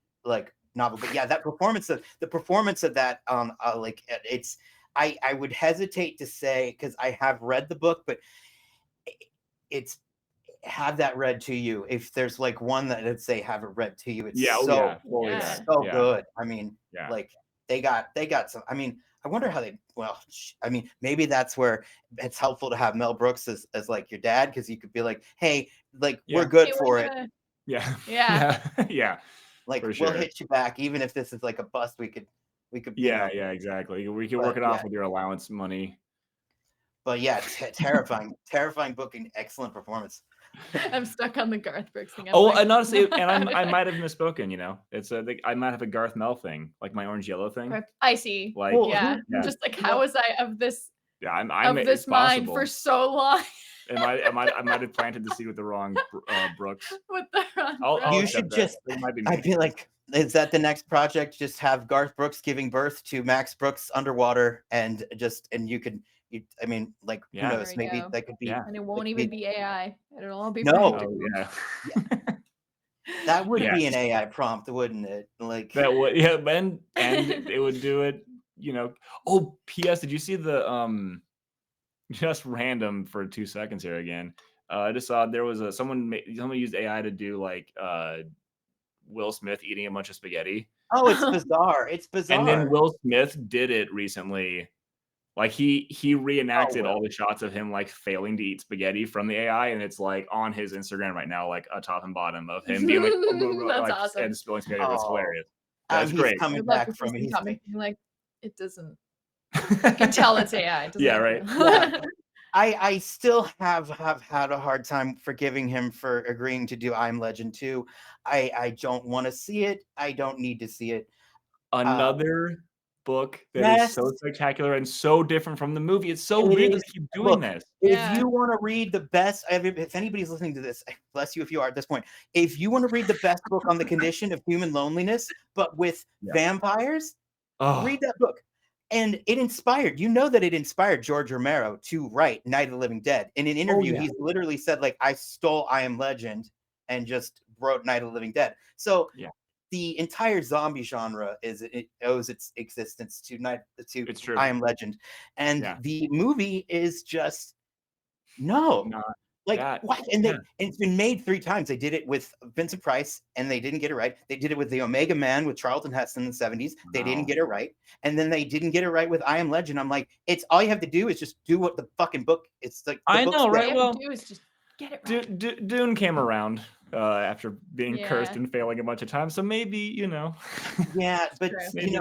novel. But the performance of that it's I would hesitate to say because I have read the book, but it's have that read to you. If there's one that I'd say have it read to you, it's so good. I mean, they got some. I mean. I wonder how maybe that's where it's helpful to have Mel Brooks as your dad, because you could be like, hey, we're good for it. Yeah. We'll hit you back, even if this is a bust. We could. Exactly. We could work it off with your allowance money. But terrifying book and excellent performance. I'm stuck on the Garth Brooks thing. Oh, and honestly, and I might have misspoken. It's I might have a Garth Mel thing, like my orange yellow thing. I see. Like, Well, yeah. yeah. Just like, how was I of this it's mind possible. for so long? I might have planted the seed with the wrong Brooks. With the wrong I'll you Brooks. should accept that. just. It might be me. I feel like, is that the next project? Just have Garth Brooks giving birth to Max Brooks underwater, and you could. I mean, like, who Yeah. knows? There we Maybe go. that could be. Yeah. And it won't even be AI. It'll all be No. practical. Oh yeah. That would Yeah. be an AI prompt, wouldn't it? Like That would, yeah, and it would do it. Oh, P.S. Did you see the just random for 2 seconds here again? I just saw there was someone used AI to do like Will Smith eating a bunch of spaghetti. Oh, it's bizarre. It's bizarre. And then Will Smith did it recently. Like he reenacted well. all the shots of him like failing to eat spaghetti from the AI, and it's like on his Instagram right now, like a top and bottom of him being like, That's like awesome. and spilling spaghetti. That's hilarious. That's He's great. coming I'd love back to from see his some comments being like, it doesn't. You can tell it's AI. It doesn't Yeah, make right. sense. I still have had a hard time forgiving him for agreeing to do I Am Legend 2. I don't want to see it. I don't need to see it. Another book that is so spectacular and so different from the movie. It's so weird that they keep doing this. If you want to read the best, if anybody's listening to this, bless you if you are at this point. If you want to read the best book on the condition of human loneliness, but with vampires, read that book. And it inspired, that it inspired George Romero to write Night of the Living Dead. In an interview, he's literally said, like, I stole I Am Legend and just wrote Night of the Living Dead. So the entire zombie genre it owes its existence to I Am Legend. And the movie is just what? And it's been made 3 times. They did it with Vincent Price, and they didn't get it right. They did it with The Omega Man with Charlton Heston in the 70s. They didn't get it right. And then they didn't get it right with I Am Legend. I'm like, it's all you have to do is just do what the fucking book. It's like I know, right? All you have to do is just get it right. Dune came around after being cursed and failing a bunch of times. So maybe, Yeah, but maybe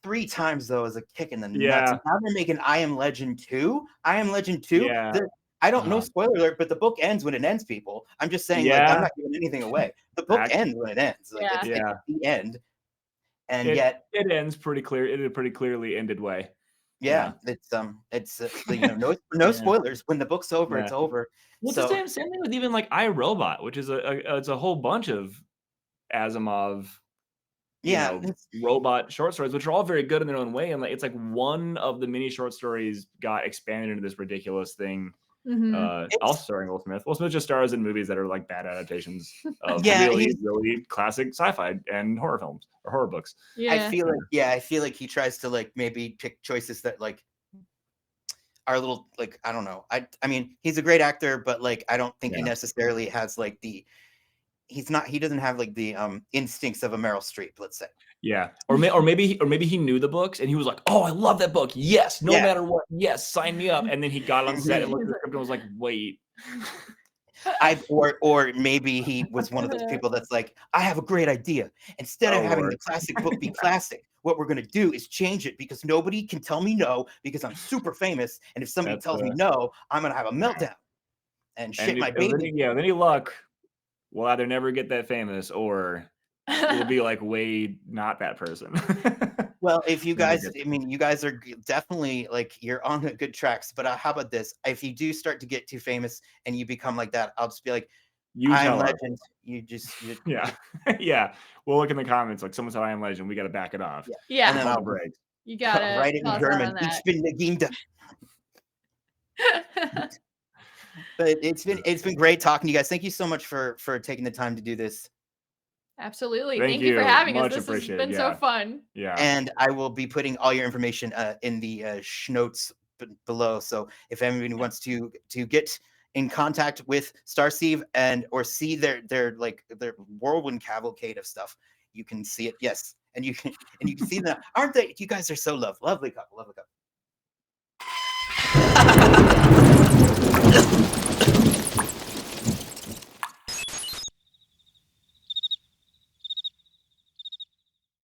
3 times though is a kick in the nuts. Yeah. And now they're making I Am Legend 2. I Am Legend 2. Yeah. I don't know, spoiler alert, but the book ends when it ends, people. I'm just saying, like, I'm not giving anything away. The book ends when it ends. Like, it's the end. And yet it ends pretty clear. It pretty clearly ended way. It's no spoilers. When the book's over, it's over. Well, it's the same thing with even like iRobot, which is it's a whole bunch of Asimov robot short stories, which are all very good in their own way. And like it's like one of the mini short stories got expanded into this ridiculous thing. Also starring Will Smith. Will Smith just stars in movies that are like bad adaptations of really classic sci-fi and horror films or horror books. I feel like he tries to like maybe pick choices that like are a little like, I don't know. I mean, he's a great actor, but like I don't think he necessarily has like he doesn't have like the instincts of a Meryl Streep, let's say. Yeah. Or maybe he knew the books and he was like, oh, I love that book. Yes, no matter what. Yes, sign me up. And then he got on set and looked at the script and was like, wait. Or maybe he was one of those people that's like, I have a great idea. Instead of having the classic book be classic, what we're going to do is change it because nobody can tell me no because I'm super famous. And if somebody tells me no, I'm going to have a meltdown and shit my baby. Then any luck, we'll either never get that famous or we'll be like way not that person. Well, if you guys, you guys are definitely like, you're on the good tracks, but how about this? If you do start to get too famous and you become like that, I'll just be like, I Am Legend. Yeah. We'll look in the comments, like someone said I Am Legend, we got to back it off. Yeah. And then I'll break. You got to write it in German. Ich bin Legende. But it's been great talking to you guys. Thank you so much for taking the time to do this. Absolutely. Thank you for having us. This has been so fun. Yeah. And I will be putting all your information in the notes below. So if anybody wants to get in contact with Starsieve or see their whirlwind cavalcade of stuff, you can see it. Yes. And you can see them. Aren't they? You guys are so lovely couple.